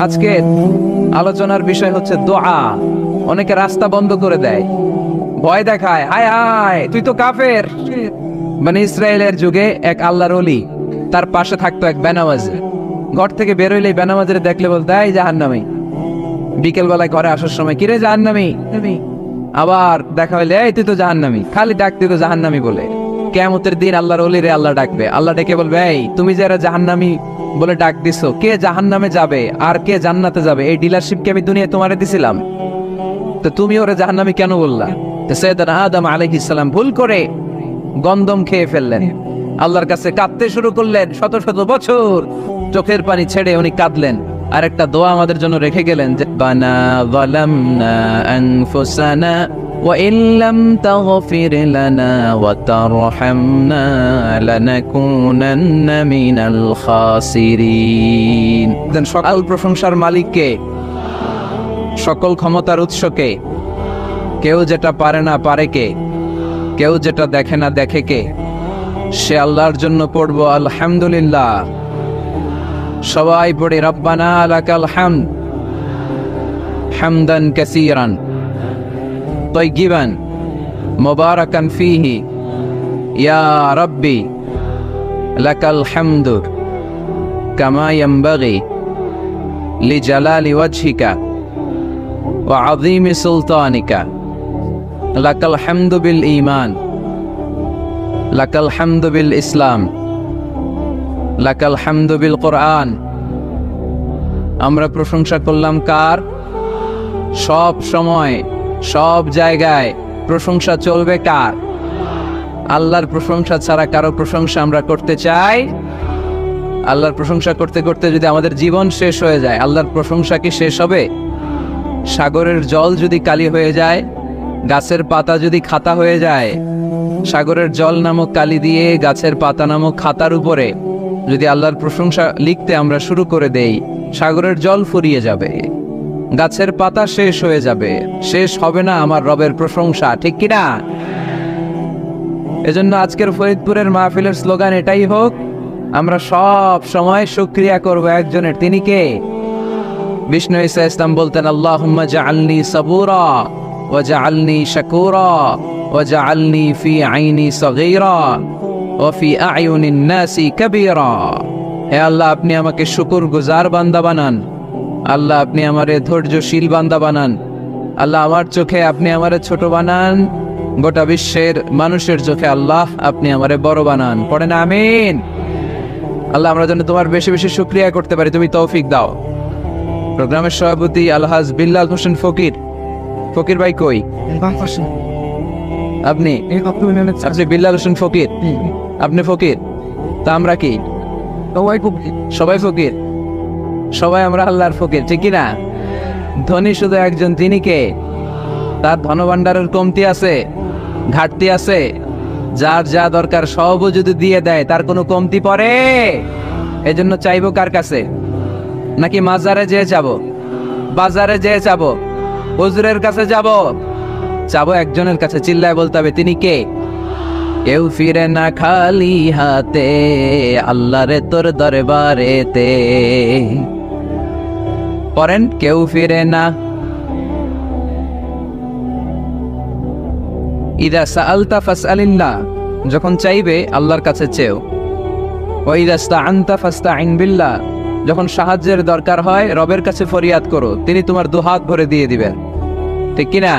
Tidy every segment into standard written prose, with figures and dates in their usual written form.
আজকে আলোচনার বিষয় হচ্ছে দোয়া। অনেকে রাস্তা বন্ধ করে দেয়, ভয় দেখায়, হায় হায় তুই তো কাফের। মানে ইসরায়েলের যুগে এক আল্লাহর ওলি, তার পাশে থাকতো এক বেনামাজি। ঘর থেকে বেরোইলে বেনামাজিরে দেখলে বলতে এই জাহান্নামী। বিকেল বেলায় ঘরে আসার সময় কিরে জাহান্নামী, আবার দেখা হইলে এই তুই তো জাহান্নামী, খালি ডাকতে তো জাহান্নামী বলে। কিয়ামতের দিন আল্লাহর ওলিরে আল্লাহ ডাকবে, আল্লাহ ডেকে বলবে এই তুমি যারা জাহান্নামী বলে ডাক দিছো, কে জাহান্নামে যাবে আর কে জান্নাতে যাবে এই ডিলারশিপ কি আমি দুনিয়ায় তোমারে দিছিলাম? তো তুমি ওরে জাহান্নামী কেন বললা? তো সাইয়েদনা আদম আলাইহিস সালাম ভুল করে গন্ধম খেয়ে ফেললেন, আল্লাহর কাছে কাঁদতে শুরু করলেন। শত শত বছর চোখের পানি ছেড়ে উনি কাঁদলেন, আর একটা দোয়া আমাদের জন্য রেখে গেলেন যে বানা যালামনা আনফুসানা ওয়া ইল্লাম তাগফির লানা ওয়া তারহামনা লানাকুনান্না মিনাল খাসিরিন। সকল প্রশংসার মালিককে, সকল ক্ষমতার উৎসকে। কেউ যেটা পারে না পারে কে, কেউ যেটা দেখে না দেখে কে, সে আল্লাহর জন্য পড়বো আলহামদুলিল্লাহ। সবাই পড়ে রব্বানা লাকাল হামদ হামদান কাসীরান তাইয়িবান মুবারাকান ফীহি ইয়া রাব্বি লাকাল হামদু কামা ইয়ানবাগি লিজালালি ওয়াজহিকা ওয়া আযীমি সুলতানিকা লাকাল হামদু বিল ঈমান লাকাল হামদু বিল ইসলাম লাকাল হামদু বিল কোরআন। আমরা প্রশংসা করলাম কার? সব সময় সব জায়গায় প্রশংসা চলবে কার? আল্লাহর প্রশংসা ছাড়া কারো প্রশংসা আমরা করতে চাই? আল্লাহর প্রশংসা করতে করতে যদি আমাদের জীবন শেষ হয়ে যায়, আল্লাহর প্রশংসা কি শেষ হবে? সাগরের জল যদি কালি হয়ে যায়, গাছের পাতা যদি খাতা হয়ে যায়, সাগরের জল নামক কালি দিয়ে গাছের পাতা নামক খাতার উপরে যদি আল্লাহর প্রশংসা লিখতে আমরা শুরু করে দেই, সাগরের জল ফুরিয়ে যাবে, গাছের পাতা শেষ হয়ে যাবে, শেষ হবে না আমার রবের প্রশংসা, ঠিক কিনা? এজন্য আজকের ফরিদপুরের মাহফিলের স্লোগান এটাই হোক, আমরা সব সময় শুকরিয়া করব একজনের। তিনি কে? বিষ্ণু ঈসা ইসলাম বলতেন আল্লাহুম্মা জাআলনি সাবুরা ওয়া জাআলনি শাকুরা ওয়া জাআলনি ফি আইনি সগীরা ওয়া ফি আয়ুনিন নাসি কাবীরা। হে আল্লাহ, আপনি আমাকে শুকরগুজার বান্দা বানান। আল্লাহ, আপনি আমারে ধৈর্যশীল বান্দা বানান। আল্লাহ, আমার চোখে আপনি আমারে ছোট বানান, গোটা বিশ্বের মানুষের চোখে আল্লাহ আপনি আমারে বড় বানান। পড়েন আমিন। আল্লাহ, আমরা যেন তোমার বেশি বেশি শুকরিয়া করতে পারি, তুমি তৌফিক দাও। প্রোগ্রামের সভাপতি আলহাজ বিল্লাল হোসেন ফকির। ফকির ভাই কই? আপনি? আপনি বিল্লাল হোসেন ফকির, আপনি ফকির, তা আমরা কি? সবাই ফকির, সবাই আমরা আল্লাহর ফকির, ঠিক কিনা? ধনী শুধু একজন, তিনি কে? তার ধনভাণ্ডারের কমতি আছে, ঘাটতি আছে, যার যা দরকার সবও যদি দিয়ে দেয় তার কোনো কমতি পড়ে? এজন্য চাইবো কার কাছে? নাকি মাজারে যেয়ে যাবো, বাজারে যেয়ে যাবো, হুজুরের কাছে যাবো? যাবো একজনের কাছে, চিল্লায় বলতে হবে তিনি কে? কেউ ফিরে না খালি হাতে আল্লাহরে তোর দরবারেতে। পড়েন, কেউ ফিরে না। ইদা সাআলতা ফাসআলিল্লাহ, যখন চাইবে আল্লাহর কাছে চেও। ওয়া ইদা ইসতাআনতা ফাসতাইন বিল্লাহ, যখন সাহায্যের দরকার হয় রবের কাছে ফরিয়াদ করো, তিনি তোমার দুহাত ভরে দিয়ে দিবেন, ঠিক কিনা?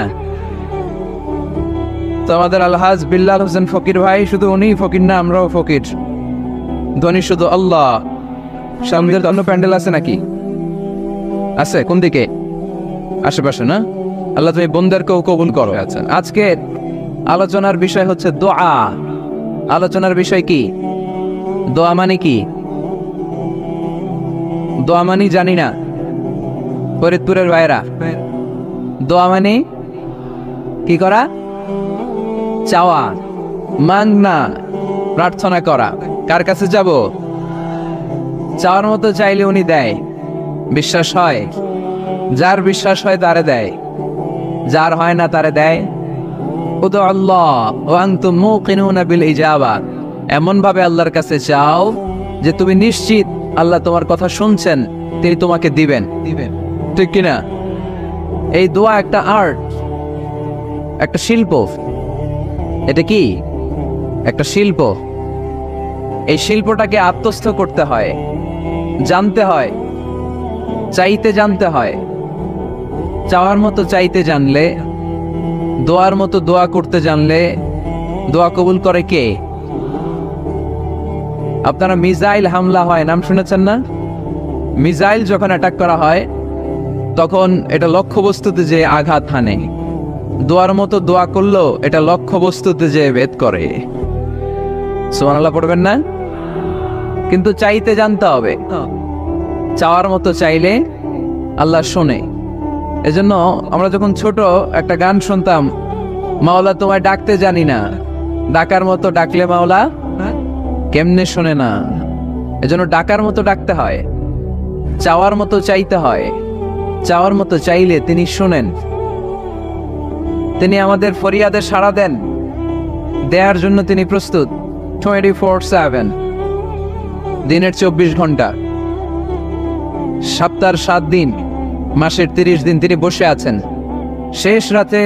তো আমাদের আলহাজ বিল্লাল হোসেন ফকির ভাই, শুধু উনি ফকির না, আমরাও ফকির। ধনী শুধু আল্লাহ। সামনের অন্য প্যান্ডেল আছে নাকি? আছে? কোন দিকে? আশেপাশে না? আল্লাহ তুমি বন্দেরকেও কবুল করো। আচ্ছা, আজকে আলোচনার বিষয় হচ্ছে দোয়া। আলোচনার বিষয় কি? দোয়া মানে কি? দোয়া মানি জানি না ফরিদপুরের ভাইরা। দোয়া মানে কি করা? চাওয়া, মাংনা, প্রার্থনা করা। কার কাছে যাব? চাওয়ার মতো চাইলে উনি দেয়, বিশ্বাস হয়। যার বিশ্বাস হয় তারে দেয়, যার হয় না তারে দেয়। উদু আল্লাহ ওয়া আনতুম মুকিনুনা বিল ইজাবা, এমন ভাবে আল্লাহর কাছে চাও যে তুমি নিশ্চিত আল্লাহ তোমার কথা শুনছেন তিনি তোমাকে দিবেন, ঠিক কিনা? এই দোয়া একটা আর্ট, একটা শিল্প। এটা কি? একটা শিল্প। এই শিল্পটাকে আত্মস্থ করতে হয়, জানতে হয়, চাইতে জানতে হয়। চাওয়ার মতো চাইতে জানলে, দোয়ার মতো দোয়া করতে জানলে দোয়া কবুল করে কে? আপনারা মিসাইল হামলা হয় নাম শুনেছেন না? মিসাইল যখন অ্যাটাক করা হয় তখন এটা লক্ষ্যবস্তুতে যে আঘাত হানে। দোয়ার মতো দোয়া করলেও এটা লক্ষ্যবস্তুতে যে ভেদ করে। সুবহানাল্লাহ পড়বেন না? কিন্তু চাইতে জানতে হবে। চাওয়ার মতো চাইলে আল্লাহ শোনে। এজন্য আমরা যখন ছোট একটা গান শুনতাম, মাওলা তোমায় ডাকতে জানি না, ডাকার মতো ডাকলে মাওলা কেমনে শোনে না। এজন্য ডাকার মতো ডাকতে হয়, চাওয়ার মতো চাইতে হয়। চাওয়ার মতো চাইলে তিনি শোনেন, তিনি আমাদের ফরিয়াদে সাড়া দেন, দেওয়ার জন্য তিনি প্রস্তুত 24/7, দিনের 24 ঘন্টা, সপ্তাহের 7 দিন, মাসের 30 দিন তিনি বসে আছেন। শেষ রাতে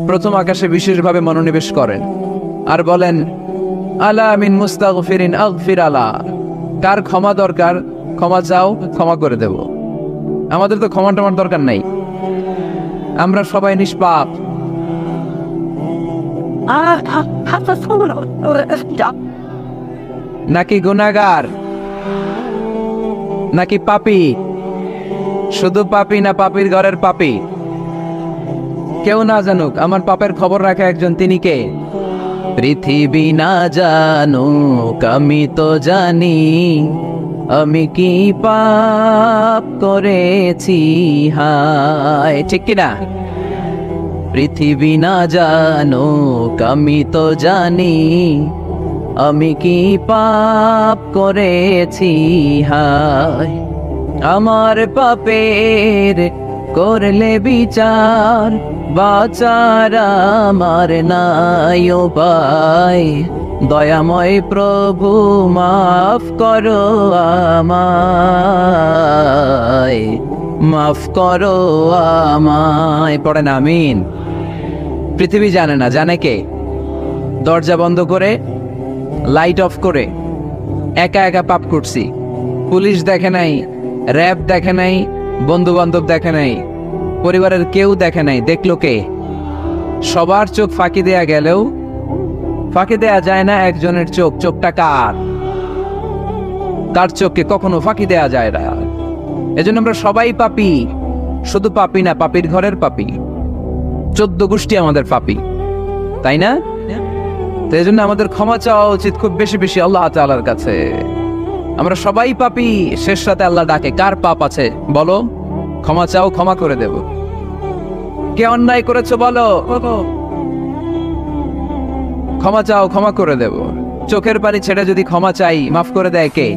প্রথম আকাশে বিশেষভাবে মনোনিবেশ করেন আর বলেন, আলা মিন মুস্তাগফিরিন আগফির আলা। কার ক্ষমা দরকার? ক্ষমা চাও, ক্ষমা করে দেব। আমাদের তো ক্ষমা টমার দরকার নাই, আমরা সবাই নিষ্পাপ। নাকি গুনাহগার, নাকি পাপী? শুধু পাপী না পাপীর ঘরের পাপী? কেউ না জানুক, আমার পাপের খবর রাখা একজন, তিনি কে? পৃথিবী না জানুক, আমি তো জানি আমি কি পাপ করেছি, হায়, ঠিক কিনা? পৃথিবী না জানুক, আমি তো জানি আমি কি পাপ করেছি, হায়। আমার পাপের করলে বিচার, বাঁচার আমার নাই উপায়। দয়াময় প্রভু মাফ করো আমায়, মাফ করো আমায়। পড়েন আমিন। পৃথিবী জানে না, জানে কে? দরজা বন্ধ করে, লাইট অফ করে একা একা পাপ করছি। পুলিশ দেখে নাই, র্যাব দেখে নাই, বন্ধু বান্ধব দেখে নাই, পরিবারের কেউ দেখে নাই। দেখলো কে? সবার চোখ ফাঁকি দেয়া গেলেও ফাঁকি দেয়া যায় না একজনের চোখ। চোখটা কার? তার চোখকে কখনো ফাঁকি দেয়া যায় না। এজন্য আমরা সবাই পাপী। শুধু পাপী না, পাপীর ঘরের পাপী। 14 গোষ্ঠী আমাদের পাপী, তাই না? তো এই জন্য আমাদের ক্ষমা চাওয়া উচিত খুব বেশি বেশি আল্লাহ তাআলার কাছে। আমরা সবাই পাপী। শেষ রাতে আল্লাহ ডাকে, কার পাপ আছে বলো, ক্ষমা চাও, ক্ষমা করে দেব। কে অন্যায় করেছো বলো, ক্ষমা চাও, ক্ষমা করে দেব। চোখের পানি ছেড়ে যদি ক্ষমা চাই, মাফ করে দেয় কে?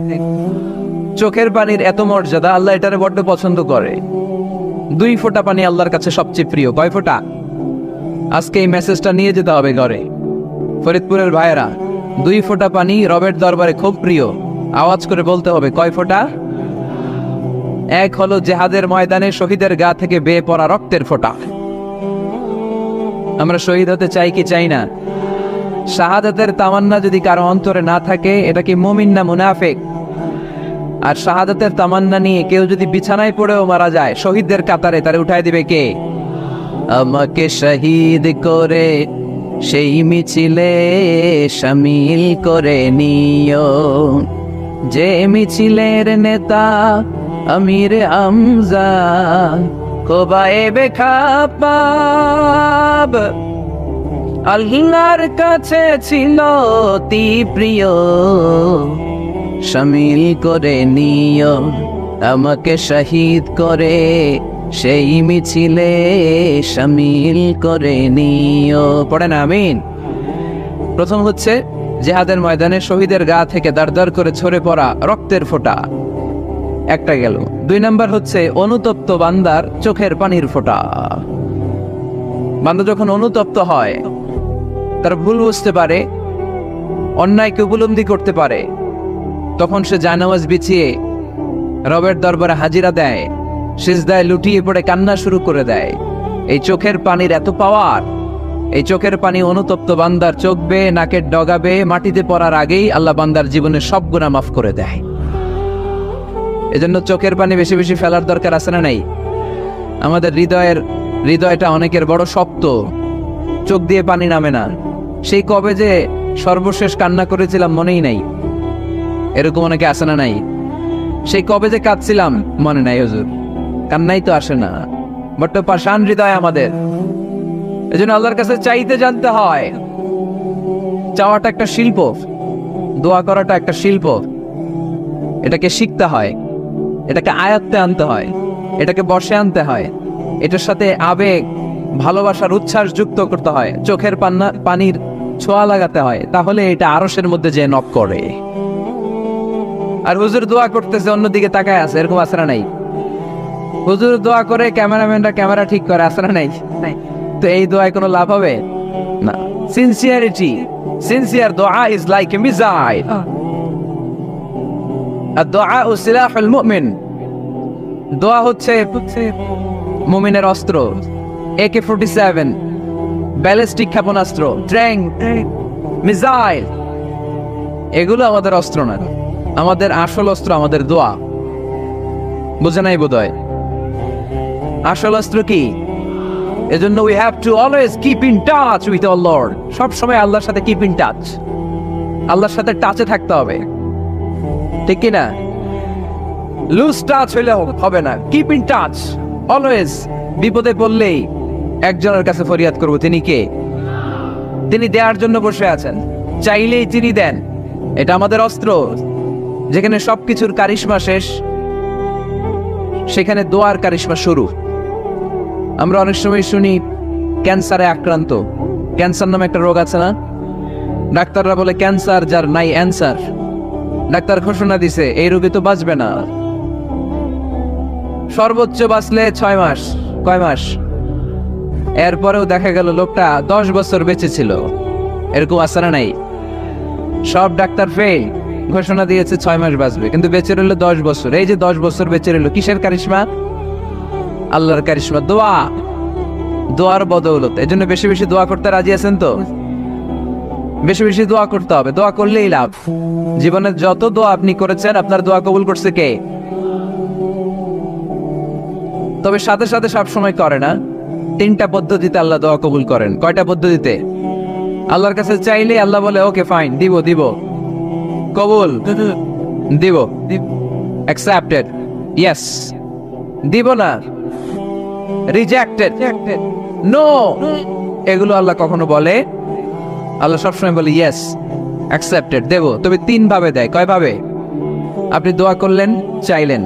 চোখের পানির এত মর্যাদা, আল্লাহ এটারে বড্ড পছন্দ করে। 2 ফোঁটা পানি আল্লাহর কাছে সবচেয়ে প্রিয়। কয় ফোঁটা? আজকে এই মেসেজটা নিয়ে যেতে হবে ঘরে। ফরিদপুরের ভাইয়েরা, 2 ফোঁটা পানি রবের দরবারে খুব প্রিয়। আওয়াজ করে বলতে হবে, কয় ফোঁটা? এক হলো জেহাদের ময়দানে শহীদের গা থেকে বেয়ে পড়া রক্তের ফোঁটা। আমরা শহীদ হতে চাই কি চাই না? শাহাদাতের তামান্না যদি কারো অন্তরে না থাকে, এটা কি মুমিন না মুনাফিক? আর শাহাদাতের তামান্না নিয়ে কেউ যদি বিছানায় পড়েও মারা যায়, শহীদদের কাতারে তারে উঠায় দিবে কে? আমাকে শহীদ করে সেই মিছিলে শামিল করে নিও, যে মিছিলের নেতা আমির হামজা কোবায়েবে খাপাব। আল্লাহর কাছে ছিল অতি প্রিয়, শামিল করে নিও আমাকে শহীদ করে সেই মিছিলে শামিল করে নিও। পড়েন আমিন। প্রথম হচ্ছে জিহাদের ময়দানে শহীদের গা থেকে দাঁড় করে ঝরে পড়া রক্তের ফোঁটা, একটা গেল। 2 নাম্বার হচ্ছে অনুতপ্ত বান্দার চোখের পানির ফোঁটা। বান্দা যখন অনুতপ্ত হয়, তার ভুল বুঝতে পারে, অন্যায়কে উপলব্ধি করতে পারে, তখন সে জানামাজ বিছিয়ে রবের দরবারে হাজিরা দেয়, সিজদায় লুটিয়ে পড়ে কান্না শুরু করে দেয়। এই চোখের পানির এত পাওয়ার, এই চোখের পানি অনুতপ্ত বান্দার চোখ বেয়ে নাকের ডগা বেয়ে মাটিতে পড়ার আগেই আল্লাহ বান্দার জীবনের সব গুনাহ মাফ করে দেয়। এজন্য চোখের পানি বেশি বেশি ফেলার দরকার আছে না নাই? আমাদের হৃদয়টা অনেকের বড় শক্ত, চোখ দিয়ে পানি নামে না। সেই কবে যে সর্বশেষ কান্না করেছিলাম মনেই নাই, এরকম অনেকে আসে না নাই? সেই কবে যে কাঁদছিলাম মনে নাই হুজুর, কান্নাই তো আসে না। বড্ড পাষাণ হৃদয় আমাদের। এজন্য আল্লাহর কাছে চাইতে জানতে হয়। চাওয়াটা একটা শিল্প, দোয়া করাটা একটা শিল্প। এটাকে শিখতে হয়, এটাকে আয়ত্তে আনতে হয়, এটাকে বশে আনতে হয়, এটার সাথে আবেগ, ভালোবাসার উচ্ছ্বাস যুক্ত করতে হয়, চোখের পানির ছোঁয়া লাগাতে হয়, তাহলে এটা আরশের মধ্যে যে নক করে। আর হুজুর দোয়া করতেছে অন্যদিকে তাকায় আছে, এরকম আছে না নাই? হুজুর দোয়া করে ক্যামেরাম্যানরা ক্যামেরা ঠিক করে, আছে না নাই? তো এই দোয়ায় কোনো লাভ হবে না। সিনসিয়ার দোয়া ইজ লাইক এ মিসাইল। আর দোয়া ও সিলাহুল মুমিন, দোয়া হচ্ছে মুমিনের অস্ত্র। AK-47 ব্যালিস্টিক ক্ষেপণাস্ত্র, ট্যাঙ্ক, মিসাইল, এগুলো আমাদের অস্ত্র না। আমাদের আসল অস্ত্র আমাদের দোয়া। বুঝে নাই বোধহয়? আসল অস্ত্র কি? এজন্য we have to always keep in touch with our Lord. সব সময় আল্লাহর সাথে keep in touch, আল্লাহর সাথে টাচে থাকতে হবে, ঠিক কি না? লুজ টাচ হইলে হবে না, keep in touch always। বিপদে পড়লেই একজনের কাছে ফরিয়াদ করব, তিনি কে? তিনি দেওয়ার জন্য বসে আছেন, চাইলেই তিনি দেন। এটা আমাদের অস্ত্র। যেখানে সবকিছুর কারিশমা শেষ, সেখানে দোয়ার কারিশমা শুরু। আমরা অনেক সময় শুনি ক্যান্সারে আক্রান্ত, ক্যান্সার নামে একটা রোগ আছে না? ডাক্তাররা বলে ক্যান্সার যার নাই অ্যান্সার। ডাক্তার ঘোষণা দিছে এই রোগে তো বাঁচবে না, সর্বোচ্চ বাঁচলে 6 মাস। কয় মাস? এরপরেও দেখা গেল লোকটা 10 বছর বেঁচে ছিল। এরকম আছে না নাই? সব ডাক্তার ফেল, ঘোষণা দিয়েছে 6 মাস বাঁচবে, কিন্তু বেঁচে রইল 10 বছর। এই যে 10 বছর বেঁচে রইল, কিসের কারিশমা? আল্লাহর কারিশমা, দোয়া, দোয়ার বদৌলত। এই জন্য বেশি বেশি দোয়া করতে রাজি আছেন তো? বেশি বেশি দোয়া করতে হবে, দোয়া করলেই লাভ। জীবনে যত দোয়া আপনি করেছেন, আপনার দোয়া কবুল করছে কে? তবে সাথে সাথে সব সময় করে না। 3টা পদ্ধতিতে আল্লাহ দোয়া কবুল করেন। কয়টা পদ্ধতিতে? আল্লাহর কাছে চাইলে আল্লাহ বলে ওকে ফাইন, দিব কবুল, দিব, অ্যাকসেপ্টেড, ইয়েস। দিব না, রিজেক্টেড, নো, এগুলো আল্লাহ কখনো বলে? আল্লাহ সবসময় বলে ইয়েস, অ্যাকসেপ্টেড, দেব। তবে 3 ভাবে দেয়। কয় ভাবে? আপনি দোয়া করলেন, চাইলেন,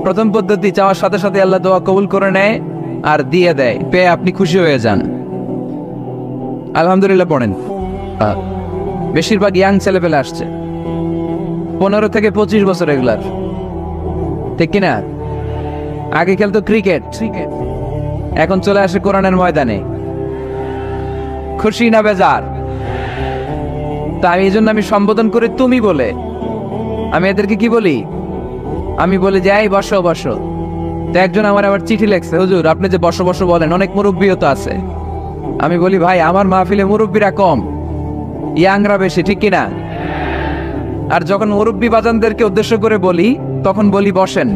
প্রথম পদ্ধতি, চাওয়ার সাথে সাথে আল্লাহ দোয়া কবুল করে নেয় আর দিয়ে দেয়, পেয়ে আপনি খুশি হয়ে যান, আলহামদুলিল্লাহ পড়েন। বেশিরভাগ ইয়াং ছেলেপেলে আসছে, 15 থেকে 25 বছর, এগুলার, ঠিক কিনা? আগে খেলতো ক্রিকেট, এখন চলে আসে কোরআনের ময়দানে। খুশি না বেজার? তাই এই জন্য আমি সম্বোধন করে তুমি বলে। আমি এদেরকে কি বলি? আমি বলি যে এই বসো বসো। তো একজন আবার চিঠি লেখছে, হুজুর আপনি যে বসো বসো বলেন, অনেক মুরব্বিও তো আছে। আমি বলি ভাই, আমার মাহফিলে মুরব্বিরা কম, ইয়াংরা বেশি, ঠিক কিনা? আর যখন মুরব্বি বাজানদেরকে উদ্দেশ্য করে বলি, তখন বলি বসেন।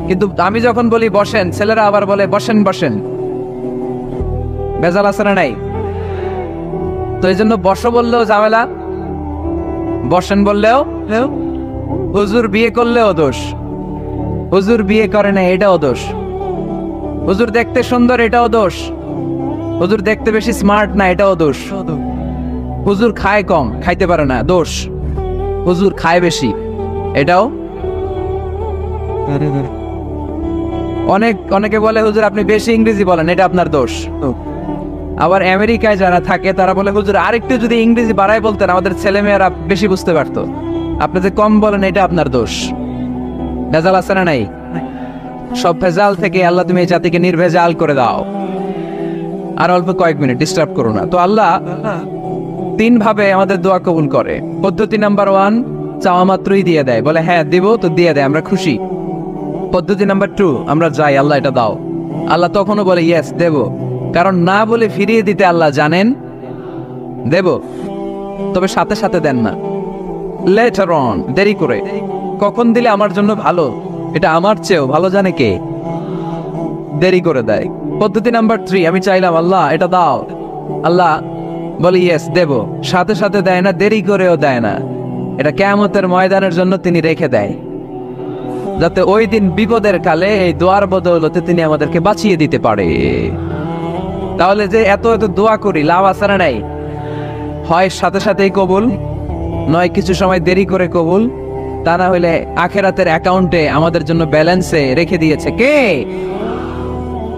কিন্তু আমি যখন বলি বসেন, ছেলেরা আবার বলে বসেন বসেন। বেজাল আছে না নাই? তো এই জন্য বসো বললেও ঝামেলা, বসেন বললেও। হুজুর বিয়ে করলেও দোষ, হুজুর বিয়ে করে না এটাও দোষ, হুজুর দেখতে সুন্দর এটাও দোষ, হুজুর দেখতে বেশি স্মার্ট না এটাও দোষ, হুজুর খায় কম, খাইতে পারে না দোষ, হুজুর খায় বেশি এটাও। অনেকে বলে হুজুর আপনি বেশি ইংরেজি বলেন, এটা আপনার দোষ। আবার আমেরিকায় যারা থাকে তারা বলে হুজুর আরেকটু যদি ইংরেজি বাড়ায় বলতেন আমাদের ছেলে মেয়েরা বেশি বুঝতে পারতো, আপনি যে কম বলেন এটা আপনার দোষ। ভেজাল আছে না নাই? সব ভেজাল থেকে আল্লাহ তুমি এই জাতিকে নির্ভেজাল করে দাও। আর অল্প কয়েক মিনিট ডিস্টার্ব করো না। তো আল্লাহ 3 ভাবে আমাদের দোয়া কবুল করে। পদ্ধতি নাম্বার 1, চাওয়া মাত্রই দিয়ে দেয়, বলে হ্যাঁ দিব তো দিয়ে দেয়, আমরা খুশি। পদ্ধতি নাম্বার 2, আমরা যাই, আল্লাহ এটা দাও। আল্লাহ তখনও বলে ইয়েস দেব, কারণ না বলে ফিরিয়ে দিতে আল্লাহ জানেন দেব, তবে সাথে সাথে দেন না, লেটার অন, দেরি করে। কখন দিলে আমার জন্য ভালো, এটা আমার চেয়েও ভালো জানে কে, দেরি করে দেয়। পদ্ধতি নাম্বার 3, আমি চাইলাম আল্লাহ এটা দাও, আল্লাহ বলে ইয়েস দেব, সাথে সাথে দেয় না, দেরি করেও দেয় না। এটা কিয়ামতের ময়দানের জন্য তিনি রেখে দেয়, যাতে ওই দিন বিপদের কালে এই দোয়ার বদৌলতে তিনি আমাদেরকে বাঁচিয়ে দিতে পারে। তাহলে যে এত এত দোয়া করি, লাভ আছে না নাই? হয় সাথে সাথেই কবুল, নয় কিছু সময় দেরি করে কবুল, তা না হলে আখেরাতের অ্যাকাউন্টে আমাদের জন্য ব্যালেন্সে রেখে দিয়েছে কে?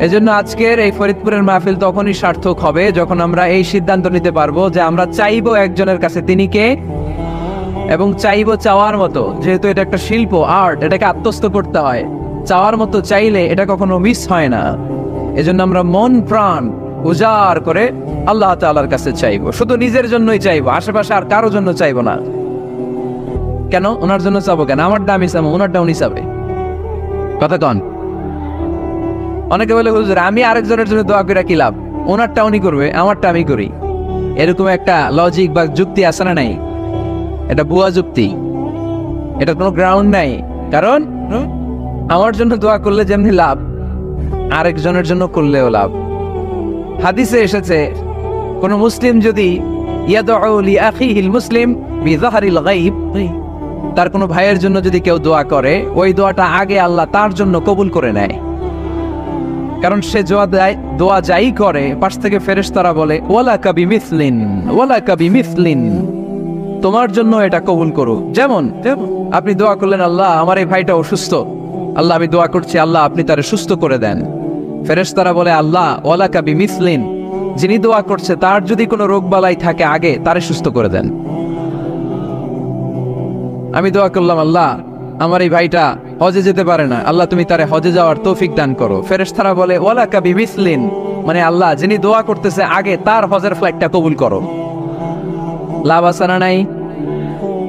এজন্য আজকের এই ফরিদপুরের মাহফিল তখনই সার্থক হবে যখন আমরা এই সিদ্ধান্ত নিতে পারবো যে আমরা চাইবো একজনের কাছে তিনি কে, এবং চাইবো চাওয়ার মতো। যেহেতু এটা একটা শিল্প, আর্ট, এটাকে আত্মস্থ করতে হয়। চাওয়ার মতো চাইলে এটা কখনো মিস হয় না। এজন্য আমরা মন প্রাণ উজাড় করে আল্লাহ তাআলার কাছে চাইবো, শুধু নিজের জন্যই চাইবো, আশেপাশে আর কারোর জন্য চাইবো না। কেন ওনার জন্য চাবো কেন? আমারটা আমি চাবো, ওনারটা উনি চাবে। কথা কন। অনেকে বলে হুজুর আমি আরেকজনের জন্য দোয়া করে কি লাভ, ওনারটা উনি করবে, আমারটা আমি করি। এরকম একটা লজিক বা যুক্তি আছে না নাই? এটা ভুয়া যুক্তি, এটা কোনো গ্রাউন্ড নাই। কারণ আমার জন্য দোয়া করলে যেমনি লাভ, আরেকজনের জন্য করলেও লাভ। হাদিসে এসেছে কোন মুসলিম যদি ইয়াদউ লিআখিহিল মুসলিম বিযাহরিল গায়ব, তার কোনো ভাইয়ের জন্য যদি কেউ দোয়া করে, ওই দোয়াটা আগে আল্লাহ তার জন্য কবুল করে নেয়। কারণ সে দোয়া যাই করে, পাশ থেকে ফেরেশতারা বলে ওয়ালাকা বিমিসলিন, ওয়ালাকা বিমিসলিন, তোমার জন্য এটা কবুল করো। যেমন আপনি দোয়া করলেন আল্লাহ আমার এই ভাইটা অসুস্থ, আল্লাহ আমি দোয়া করছি আল্লাহ আপনি তারে সুস্থ করে দেন। ফেরেশতারা বলে আল্লাহ ওয়ালাকা বিমিসলিন, যিনি দোয়া করছে তার যদি কোনো রোগ বালাই থাকে আগে তারে সুস্থ করে দেন। আমি দোয়া করলাম আল্লাহ আমার এই ভাইটা হজে যেতে পারে না, আল্লাহ তুমি তারে হজে যাওয়ার তৌফিক দান করো। ফেরেশতারা বলে ওয়ালাকা বিমিসলিন, মানে আল্লাহ যিনি দোয়া করতেছে আগে তার হজের ফ্লাইটটা কবুল করো। লাভ আছে না নাই?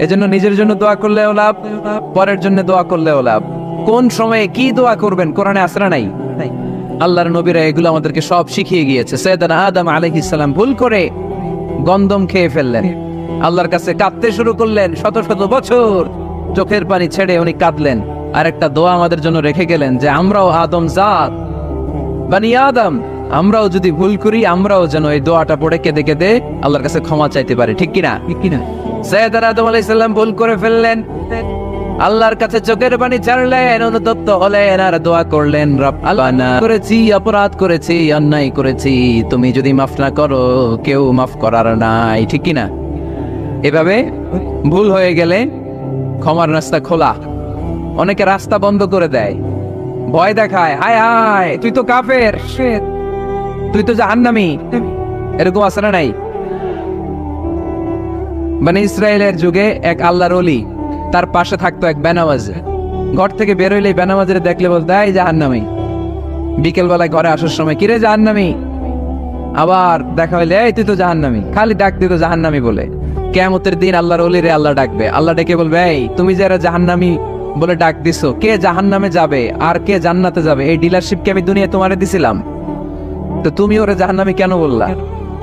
এজন্য নিজের জন্য দোয়া করলেও লাভ, পরের জন্য দোয়া করলেও লাভ। কোন সময়ে কি দোয়া করবেন কোরআনে আছে না নাই? আল্লাহর নবীরা এগুলো আমাদেরকে সব শিখিয়ে গিয়েছে। সাইয়েদনা আদম আলাইহিস সালাম ভুল করে গন্ধম খেয়ে ফেললেন, আল্লাহর কাছে কাঁদতে শুরু করলেন, শত শত বছর চোখের পানি ছেড়ে উনি কাঁদলেন। আর একটা দোয়া আমাদের জন্য রেখে গেলেন যে আমরাও আদম জাত, বানি আদম, আমরাও যদি ভুল করি আমরাও যেন এই দোয়াটা পড়ে কেঁদে কেঁদে আল্লাহর কাছে ক্ষমা চাইতে পারি। ঠিক কিনা? ঠিক কিনা? সাইয়েদনা আদম আলাইহিস সালাম ভুল করে ফেললেন, আল্লাহর কাছে চোখের পানি ছাড়লেন, অনুতপ্ত হলেন আর দোয়া করলেন রব্বানা করেছি, অপরাধ করেছি, অন্যায় করেছি, তুমি যদি মাফ না করো কেউ মাফ করার নাই। ঠিক কিনা? এভাবে ভুল হয়ে গেলে ক্ষমার রাস্তা খোলা। অনেকে রাস্তা বন্ধ করে দেয়, ভয় দেখায়, হায় হায় তুই তো কাফের, তুই তো জাহান্নামী। এরকম আছে না নাই? মানে ইসরায়েলের যুগে এক আল্লাহর ওলি, তার পাশে থাকতো এক বেনামাজ। ঘর থেকে বের হইলে বেনামাজের দেখলে বলতো এই জাহান্নামী। বিকেল বেলায় ঘরে আসার সময় কিরে জাহান্নামী, আবার দেখা হইলে এই তুই তো জাহান্নামী, খালি ডাক দিত জাহান্নামী বলে। কিয়ামতের দিন আল্লাহর ওলিরে আল্লাহ ডাকবে, আল্লাহ ডেকে বলবে এই তুমি যারা জাহান্নামী বলে ডাক দিছো, কে জাহান্নামে যাবে আর কে জান্নাতে যাবে এই ডিলারশিপ কি আমি দুনিয়া তোমারে দিছিলাম? তো তুমি ওরে জাহান্নামী কেন বললা?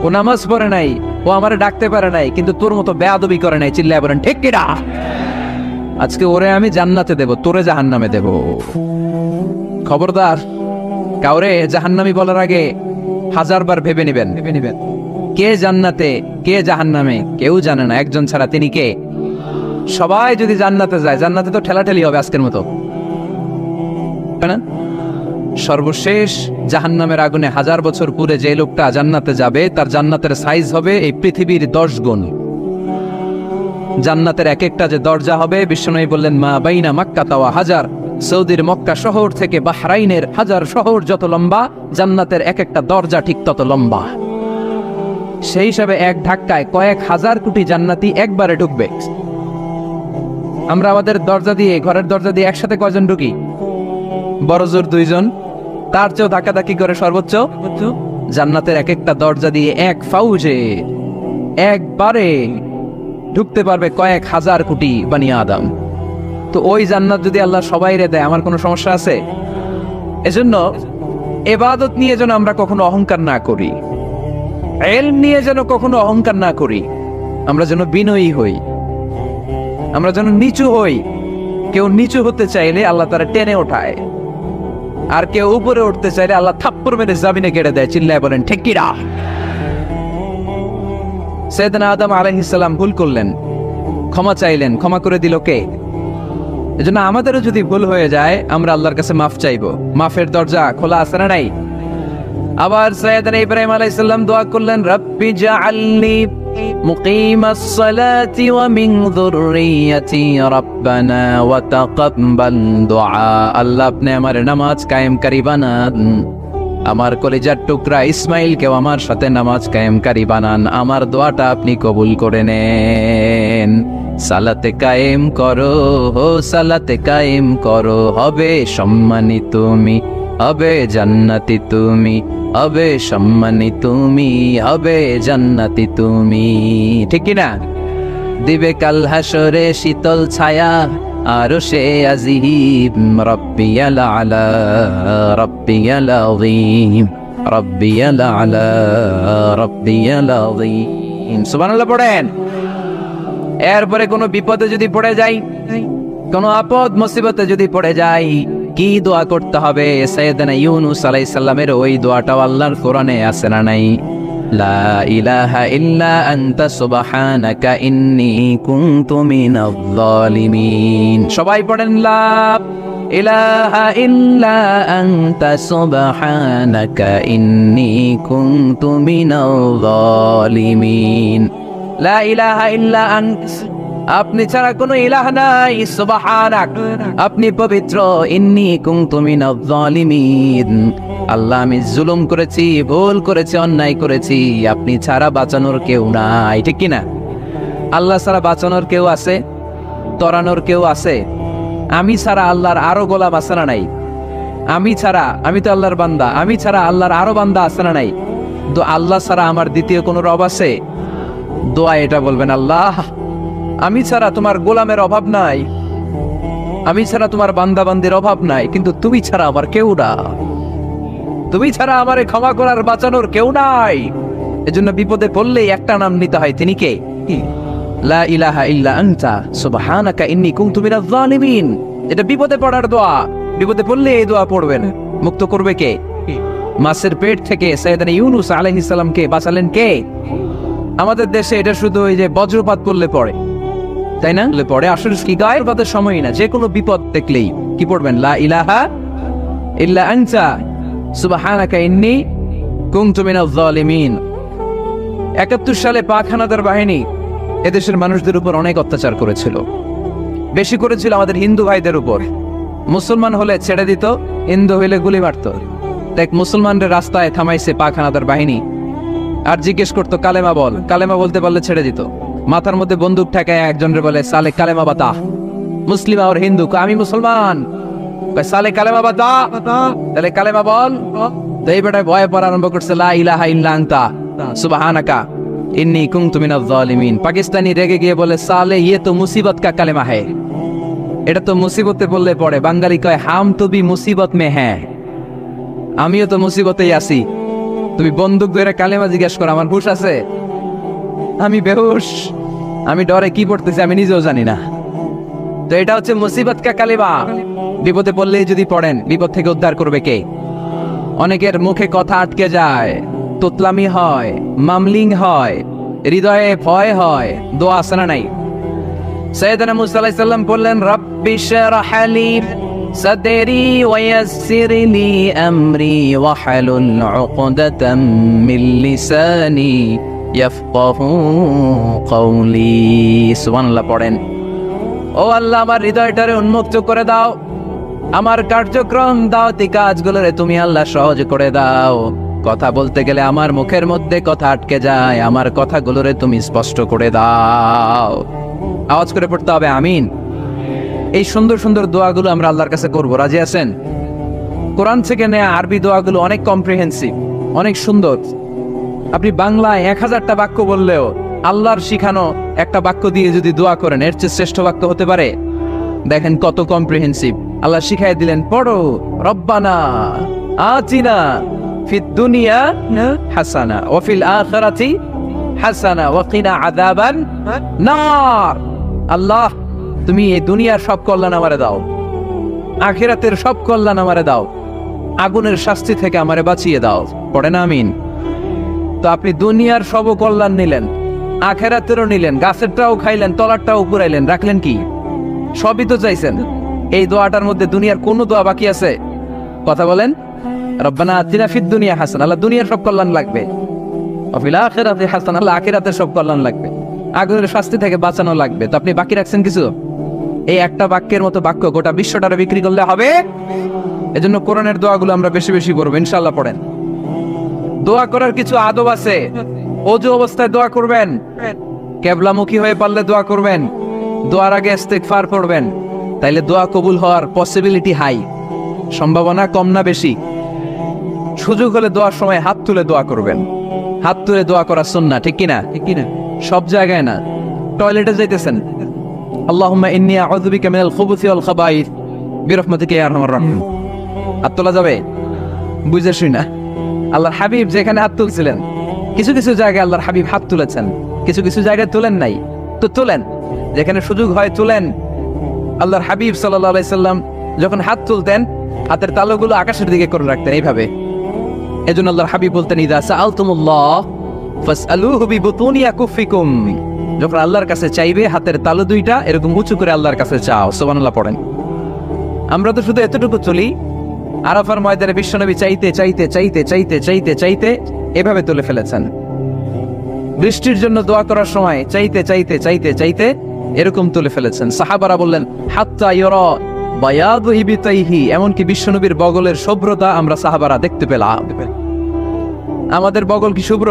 ও নামাজ পড়ে নাই, ও আমারে ডাকতে পারে নাই, কিন্তু তোর মতো বেয়াদবি করে নাই। চিল্লায় বলেন ঠিক কিনা? আজকে ওরে আমি জান্নাতে দেব, তোরে জাহান্নামে দেব। খবরদার, কাউরে জাহান্নামী বলার আগে 1000 বার ভেবে নিবেন। কে জান্নাতে কে জাহান্নামে কেউ জানে না, একজন ছাড়া, তিনি কে? সবাই যদি জান্নাতে যায়, জান্নাতে তো ঠেলাঠেলি হবে আজকের মতো, না? সর্বশেষ জাহান্নামের আগুনে 1000 বছর পুরে যে লোকটা জান্নাতে যাবে তার জান্নাতের সাইজ হবে এই পৃথিবীর 10 গুণ। জান্নাতের এক একটা যে দরজা হবে, বিশ্বনবী বললেন মা বাইনা মক্কা ওয়া হাজার, সৌদির মক্কা শহর থেকে বাহরাইনের হাজার শহর যত লম্বা, জান্নাতের এক একটা দরজা ঠিক তত লম্বা। সেই হিসাবে এক ধাক্কায় কয়েক হাজার কোটি জান্নাতি একবারে ঢুকবে। আমরা আমাদের দরজা দিয়ে, ঘরের দরজা দিয়ে একসাথে কয়জন ঢুকি? বড় জোর 2 জন, তার চেয়েও ধাক্কাধাক্কি করে সর্বোচ্চ। জান্নাতের এক একটা দরজা দিয়ে এক ফাউজে একবারে ঢুকতে পারবে কয়েক হাজার কোটি বানি আদম। তো ওই জান্নাত যদি আল্লাহ সবাইরে দেয়, আমার কোনো সমস্যা আছে? এজন্য ইবাদত নিয়ে যেন আমরা কখনো অহংকার না করি, ইলম নিয়ে যেন কখনো অহংকার না করি। আমরা যেন বিনয়ী হই, আমরা যেন নিচু হই। কেউ নিচু হতে চাইলে আল্লাহ তারা টেনে ওঠায়, আর কেউ উপরে উঠতে চাইলে আল্লাহ থাপ্পড় মেরে জামিনে কেটে দেয়। চিল্লায় বলেন ঠিক কি না? সাইয়েদনা আদম আলাইহিস সালাম ভুল করলেন, ক্ষমা চাইলেন, ক্ষমা করে দিল কে? এজন্য আমাদেরও যদি ভুল হয়ে যায় আমরা আল্লাহর কাছে মাফ চাইবো। মাফের দরজা খোলা আছে না নাই? আবার সাইয়েদনা ইব্রাহিম আলাইহিস সালাম দোয়া করলেন, রব্বি জাআলনি মুকিমাস সালাতি ওয়া মিন যুররিয়াতি রাব্বানা ওয়া তাকাব্বাল দুআ। আল্লাহ আপনি আমার নামাজ কায়েমকারী বানান, আমার কলিজার টুকরা ইসমাইলকেও আমার সাথে নামাজ কায়েমকারী বানান, আমার দোয়াটা আপনি কবুল করে নেন। সালাতে কায়েম করো, সালাতে কায়েম করো, হবে সম্মানী তুমি, হবে জান্নাতি তুমি, হবে সম্মানী তুমি, হবে জান্নাতি তুমি। ঠিক কি না? দিবে কাল হাসরে শীতল ছায়া আরশে আজিম, রব্বিয়াল আলা, রব্বিয়াল আযীম, রব্বিয়াল আলা, রব্বিয়াল আযীম। সুবহানাল্লাহ পড়েন। এরপরে কোনো বিপদে যদি পড়ে যাই, কোনো আপদ মুসিবতে যদি পড়ে যাই, কি দোয়া করতে হবে? সাইয়েদনা ইউনূস আলাইহিস সালামের ওই দোয়াটাও আল্লাহর কোরআনে আছে না নাই? লা ইলাহা ইল্লা আনতা সুবহানাকা ইন্নী কুনতু মিনাজ জালিমিন। সবাই পড়েন, লা ইলাহা ইল্লা আনতা সুবহানাকা ইন্নী কুনতু মিনাজ জালিমিন। লা ইলাহা ইল্লা আন্ত, আপনি ছাড়া কোনো ইলাহ নাই, সুবহানাক, আপনি পবিত্র, ইন্নী কুনতু মিনাজ জালিমিন, আল্লাহ আমি জুলুম করেছি, ভুল করেছি, অন্যায় করেছি, আপনি ছাড়া বাঁচানোর কেউ নাই। ঠিক কি না? আল্লাহ ছাড়া বাঁচানোর কেউ আছে? তরানোর কেউ আছে? আমি ছাড়া আল্লাহর আরো গোলাম আছে না নাই? আমি ছাড়া, আমি তো আল্লাহর বান্দা, আমি ছাড়া আল্লাহর আরো বান্দা আছে না নাই? তো আল্লাহ ছাড়া আমার দ্বিতীয় কোনো রব আছে? দোয়া এটা বলবেন, আল্লাহ আমি ছাড়া তোমার গোলামের অভাব নাই, আমি ছাড়া তোমার বান্দা বান্দির অভাব নাই, কিন্তু তুমি ছাড়া আমার কেউ না, তুমি ছাড়া আমারে ক্ষমা করার বাঁচানোর কেউ নাই। এজন্য বিপদে পড়লেই একটা নাম নিতে হয়, তিনি কে? লা ইলাহা ইল্লা আনতা সুবহানাকা ইন্নী কুনতু মিনাজ জালিমিন। এটা বিপদে পড়ার দোয়া। বিপদে পড়লে এই দোয়া পড়বেন। মুক্ত করবে কে? মাছের পেট থেকে সাইয়েদনা ইউনূস আলাইহিস সালামকে বাঁচালেন কে? আমাদের দেশে এটা শুধু ওই যে বজ্রপাত পড়লে পড়ে, তাই না? পড়ে আসলে কি গায়ের বাদের সময় না, যে কোনো বিপদ দেখলেই কি পড়বেন? লা ইলাহা ইল্লা আনতা সুবহানাকা ইন্নী কুনতু মিনাজ জালিমিন। ৭১ সালে পাক হানাদার বাহিনী এদেশের মানুষদের উপর অনেক অত্যাচার করেছিল, বেশি করেছিল আমাদের হিন্দু ভাইদের উপর। মুসলমান হলে ছেড়ে দিত, হিন্দু হইলে গুলি মারত। দেখ, মুসলমানদের রাস্তায় থামাইছে পাক হানাদার বাহিনী, আর জিজ্ঞেস করতো কালেমা বল, কালেমা বলতে পারলে ছেড়ে দিত। মাথার মধ্যে বন্দুক ঠেকায় একজনের বলে, সালে কালেমা বাতা। মুসলিম আর হিন্দু, আমি মুসলমান, সালে কালেমা বাতা, তাহলে কালেমা বল। তো এই বেটায় ভয়ে পড়া আরম্ভ করছে, লা ইলাহা ইল্লা আনতা সুবহানাকা ইন্নী কুনতু মিনাজ জালিমিন। পাকিস্তানি রেগে গিয়ে বলে, সালে ইয়ে তো মুসিবত কা কালেমা হ্যায়, এটা তো মুসিবতে বললে পড়ে। বাঙালি কয়, হাম তো ভি মুসিবত মে হ্যাঁ, আমিও তো মুসিবতেই আছি। তুমি বন্দুক ধরে কালেমা জিজ্ঞেস করো, আমার হুশ আছে? আমি বেহুশ, আমি ডরে কি পড়তেছি আমি নিজেও জানি না। তো এটা হচ্ছে মুসিবত কা কালেমা। বিপদে পড়লেই যদি পড়েন, বিপদ থেকে উদ্ধার করবে কে? অনেকের মুখে কথা আটকে যায়, তোতলামি হয়, মামলিং হয়, হৃদয়ে ভয় হয়, দোয়া আছে না নাই? সাইয়েদনা মুসা আলাইহিস সালাম বললেন, রব্বি শরহ লি সাদরি ওয়া ইয়াসসির লি আমরি ওয়াহলুল উকদাতাম মিন লিসানি ইয়াফকাহু কওলি। সুবহানাল্লাহ পড়েন। ও আল্লাহ, আমার হৃদয়টারে উন্মুক্ত করে দাও, আমার কার্যক্রম দাওয়াতি কাজগুলোরে তুমি আল্লাহ সহজ করে দাও। কথা বলতে গেলে আমার মুখের মধ্যে কথা আটকে যায়, আমার কথাগুলোরে তুমি স্পষ্ট করে দাও। আওয়াজ করে পড়তে হবে আমিন। এই সুন্দর সুন্দর দোয়াগুলো আমরা আল্লাহর কাছে করব, রাজি আছেন? কোরআন থেকে নেয়া আরবি দোয়াগুলো অনেক কম্প্রিহেন্সিভ, অনেক সুন্দর। আপনি বাংলায় ১০০০টা বাক্য বললেও আল্লাহর শিখানো একটা বাক্য দিয়ে যদি দোয়া করেন, এর চেয়ে শ্রেষ্ঠ বাক্য হতে পারে? দেখেন কত কম্প্রিহেন্সিভ। আল্লাহ শিখাই দিলেন, পড়ো রব্বানা আতিনা ফিদ দুনিয়া হাসানা ওয়া ফিল আখিরাতি হাসানা ওয়া কিনা আযাবান নার। আল্লাহ, তুমি এই দুনিয়ার সব কল্যাণ আমারে দাও, আখিরাতের সব কল্যাণ আমারে দাও, আগুনের শাস্তি থেকে আমারে বাঁচিয়ে দাও। পড়ে না আমিন? তো আপনি দুনিয়ার সব কল্যাণ নিলেন, আখিরাতেরও নিলেন, গাছেরটাও খাইলেন, তলারটাও পুরাইলেন, রাখলেন কি? সবই তো চাইছেন। এই দোয়াটার মধ্যে দুনিয়ার কোন দোয়া বাকি আছে? কথা বলেন। রব্বানা আতিনা ফিদ দুনিয়া হাসানা, আল্লাহ দুনিয়ার সব কল্যাণ লাগবে। ওয়া ফিল আখিরাতি হাসানা, আল্লাহ আখিরাতের সব কল্যাণ লাগবে, আগুনের শাস্তি থেকে বাঁচানো লাগবে। তো আপনি বাকি রাখছেন কিছু? এই একটা বাক্যের মতো বাক্য গোটা বিশ্বটারে বিক্রি করলে হবে? এজন্য কোরআনের দোয়াগুলো আমরা বেশি বেশি করবো, ইনশাআল্লাহ। পড়েন। দোয়া করার কিছু আদব আছে। ওযু অবস্থায় দোয়া করবেন, কিবলামুখী হয়ে পারলে দোয়া করবেন, দোয়ার আগে ইস্তিগফার পড়বেন, তাইলে দোয়া কবুল হওয়ার পসিবিলিটি হাই, সম্ভাবনা কম না বেশি? সুযোগ হলে দোয়ার সময় হাত তুলে দোয়া করবেন। হাত তুলে দোয়া করা সুন্নাহ, ঠিক কিনা? ঠিক কিনা? সব জায়গায় না। টয়লেটে যাইতেছেন, আল্লাহুম্মা ইন্নী আউযু বিকা মিনাল খুবুসি ওয়াল খাবাইস বিরহমাতিকা ইয়া আরহামার রাহিম। হাত তোলা যাবে? বুঝে শুই না। আল্লাহর হাবিব যেখানে হাত তুলছিলেন, কিছু কিছু জায়গায় আল্লাহর হাবিব হাত তুলেছেন, কিছু কিছু জায়গায় তুলেন নাই। তো তুলেন, যেখানে সুযোগ হয় তুলেন। আল্লাহর হাবিব সাল্লাল্লাহু আলাইহি সাল্লাম যখন হাত তুলতেন, হাতের তালুগুলো আকাশের দিকে করে রাখতেন এইভাবে। এজন্য আল্লাহর হাবিব বলতেন, ইযা সাআলতুমুল্লাহ ফাসআলুহু বিবুতুনি আকুফিকুম। যখন আল্লাহর কাছে চাইবে, হাতের তালু দুইটা এরকম উঁচু করে আল্লাহর কাছে চাও। সুবহানাল্লাহ পড়েন। আমরা তো শুধু এতটুকু চলি। আরাফার ময়দানে বিশ্বনবী চাইতে চাইতে চাইতে চাইতে চাইতে চাইতে এভাবে তুলে ফেলেছেন। বৃষ্টির জন্য দোয়া করার সময় চাইতে চাইতে চাইতে চাইতে এরকম তুলে ফেলেছেন। সাহাবারা বললেন, হাত্তা ইউরা বায়াদু ইবতাইহি, এমনকি বিশ্বনবীর বগলের শুভ্রতা আমরা সাহাবারা দেখতে পেলাম। আমাদের বগল কি শুভ্র?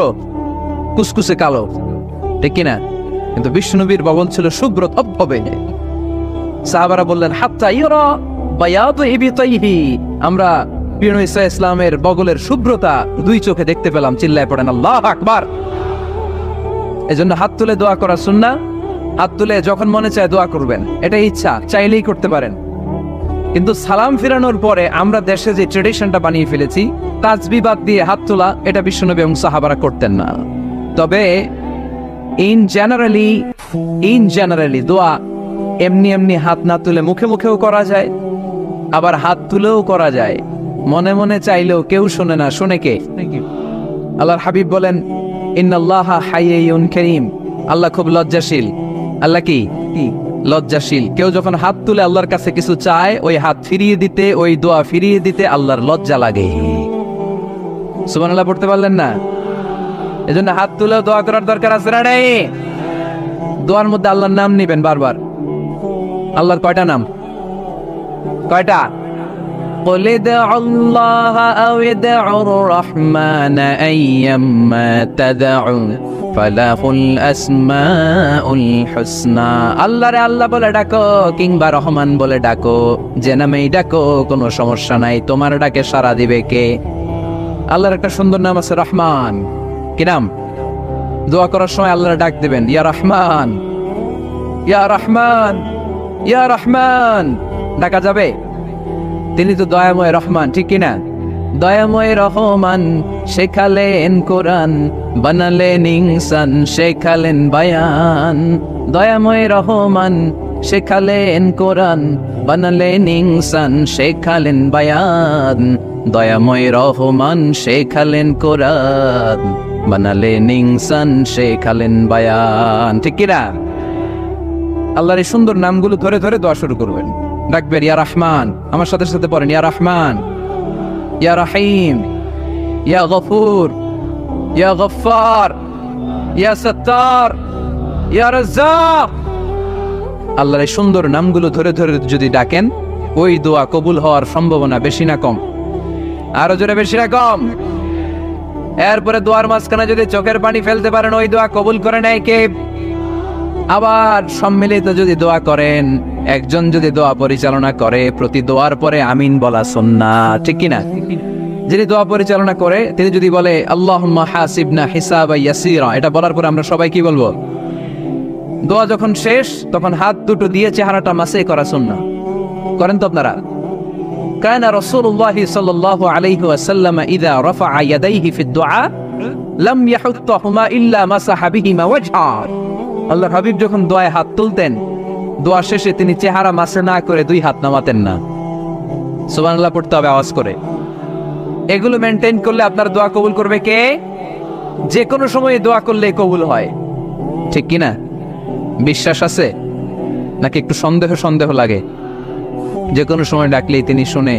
কুসকুসে কালো, ঠিক কিনা? কিন্তু বিশ্বনবীর বগল ছিল শুভ্র ধবধবে। সাহাবারা বললেন, হাত্তা ইউরা বায়াদু ইবতাইহি, আমরা প্রিয় নবী সাল্লাল্লাহু আলাইহি ওয়াসাল্লামের বগলের শুভ্রতা দুই চোখে দেখতে পেলাম। চিল্লায় পড়েন আল্লাহু আকবার। এজন্য হাত তুলে দোয়া করা সুন্নাহ। হাত তুলে যখন মনে চায় দোয়া করবেন, এটা ইচ্ছা, চাইলেই করতে পারেন। কিন্তু সালাম ফিরানোর পরে আমরা দেশে যে ট্রেডিশনটা বানিয়ে ফেলেছি, তাসবিহ বাদ দিয়ে হাত তোলা, এটা বিশ্বনবী এবং সাহাবারা করতেন না। তবে ইন জেনারেলি দোয়া এমনি এমনি হাত না তুলে মুখে মুখেও করা যায়, আবার হাত তুলেও করা যায়। মনে মনে চাইলেও কেউ শোনে না, শোনে কে? আল্লাহর হাবিব বলেন, ইন্নাল্লাহা হাইয়্যুন কারীম, আল্লাহ খুব লজ্জাশীল। আল্লাহ কি? লজ্জাশীল। কেউ যখন হাত তুলে আল্লাহর কাছে কিছু চায়, ওই হাত ফিরিয়ে দিতে, ওই দোয়া ফিরিয়ে দিতে আল্লাহর লজ্জা লাগে। সুবহানাল্লাহ পড়তে পারলেন না? এজন্য হাত তুলেও দোয়া করার দরকার আছে না? নেই? দোয়ার মধ্যে আল্লাহর নাম নিবেন বারবার। আল্লাহর কয়টা নাম? কয়টা? قل ادعوا الله أو ادعوا الرحمن أيما تدعوا فله الأسماء الحسنى। আল্লাহ রে আল্লাহ বলে ডাকো, কিংবা রহমান বলে ডাকো, যে নামেই ডাকো কোনো সমস্যা নাই, তোমার ডাকে সাড়া দিবে কে? আল্লাহর একটা সুন্দর নাম আছে, রহমান। কি নাম? দোয়া করার সময় আল্লাহর ডাক দিবেন, ইয়া রহমান, ইয়া রহমান, ইয়া রহমান। ডাকা যাবে? তিনি তো দয়াময় রহমান, ঠিক কিনা? দয়াময় রহমান শেখালেন কোরআন, বানালেন ইনসান, শেখালেন বায়ান। দয়াময় রহমান শেখালেন কোরআন, বানালেন ইনসান, শেখালেন বায়ান। দয়াময় রহমান শেখালেন কোরআন, বানালেন ইনসান, শেখালেন বায়ান, ঠিক কিনা? আল্লাহর এই সুন্দর নামগুলো ধরে ধরে দোয়া শুরু করবেন। ডাকবেন, ইয়া রহমান, আমার সাথে সাথে পড়েন, ইয়া রহমান, ইয়া রহিম, ইয়া গফুর, ইয়া গফফার, ইয়া সত্তার, ইয়া রাজ্জাক। আল্লাহর এই সুন্দর নামগুলো ধরে ধরে যদি ডাকেন, ওই দোয়া কবুল হওয়ার সম্ভাবনা বেশি না কম? আরো জোরে, বেশি না কম? এরপরে দোয়ার মাঝখানে যদি চোখের পানি ফেলতে পারেন, ওই দোয়া কবুল করে নেয় কে? আবার সম্মিলিত যদি দোয়া করেন, একজন যদি দোয়া পরিচালনা করে, প্রতি দোয়ার পরে আমিন বলা সুন্নাহ, ঠিক কিনা? যিনি দোয়া পরিচালনা করে তিনি যদি বলে আল্লাহুম্মা হাসিবনা হিসাবান ইয়াসীরা, এটা বলার পরে আমরা সবাই কি বলবো? দোয়া যখন শেষ তখন হাত দুটো দিয়ে চেহারাটা মাসে করা সুন্নাহ। করেন তো আপনারা? কানা রাসূলুল্লাহ সাল্লাল্লাহু আলাইহি ওয়াসাল্লাম ইযা রাফআ ইয়াদাইহি ফি দুআ লাম ইয়াহুত্তুহুমা ইল্লা মাসাহা বিহিমা ওয়াজহা। আল্লাহর হাবিব যখন দোয়ায় হাত তুলতেন, দোয়া শেষে তিনি চেহারা মাসে না করে দুই হাত নামাতেন না। সুবহানাল্লাহ পড়তে হবে আওয়াজ করে। এগুলো মেনটেন করলে আপনার দোয়া কবুল করবে কে? যে কোনো সময়ে দোয়া করলে কবুল হয়, ঠিক কি না? বিশ্বাস আছে নাকি একটু সন্দেহ সন্দেহ লাগে? যে কোনো সময় ডাকলেই তিনি শুনে,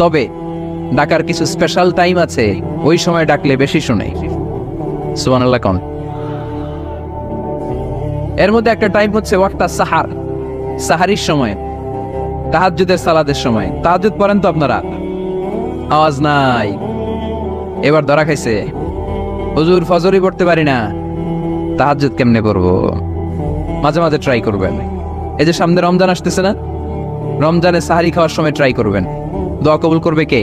তবে ডাকার কিছু স্পেশাল টাইম আছে, ওই সময় ডাকলে বেশি শুনে। সুবহানাল্লাহ কোন? এর মধ্যে একটা টাইম হচ্ছে ওয়াক্তা সাহার, সাহারির সময়, তাহাজ্জুদের সালাতের সময়। তাহাজ্জুদ পড়েন তো আপনারা? আওয়াজ নাই। এবার ধরা খাইছে, হুজুর ফজরই পড়তে পারি না, তাহাজ্জুদ কেমনে পড়বো? মাঝে মাঝে ট্রাই করবেন। এই যে সামনে রমজান আসতেছে না, রমজানে সাহারি খাওয়ার সময় ট্রাই করবেন। দোয়া কবুল করবে কে?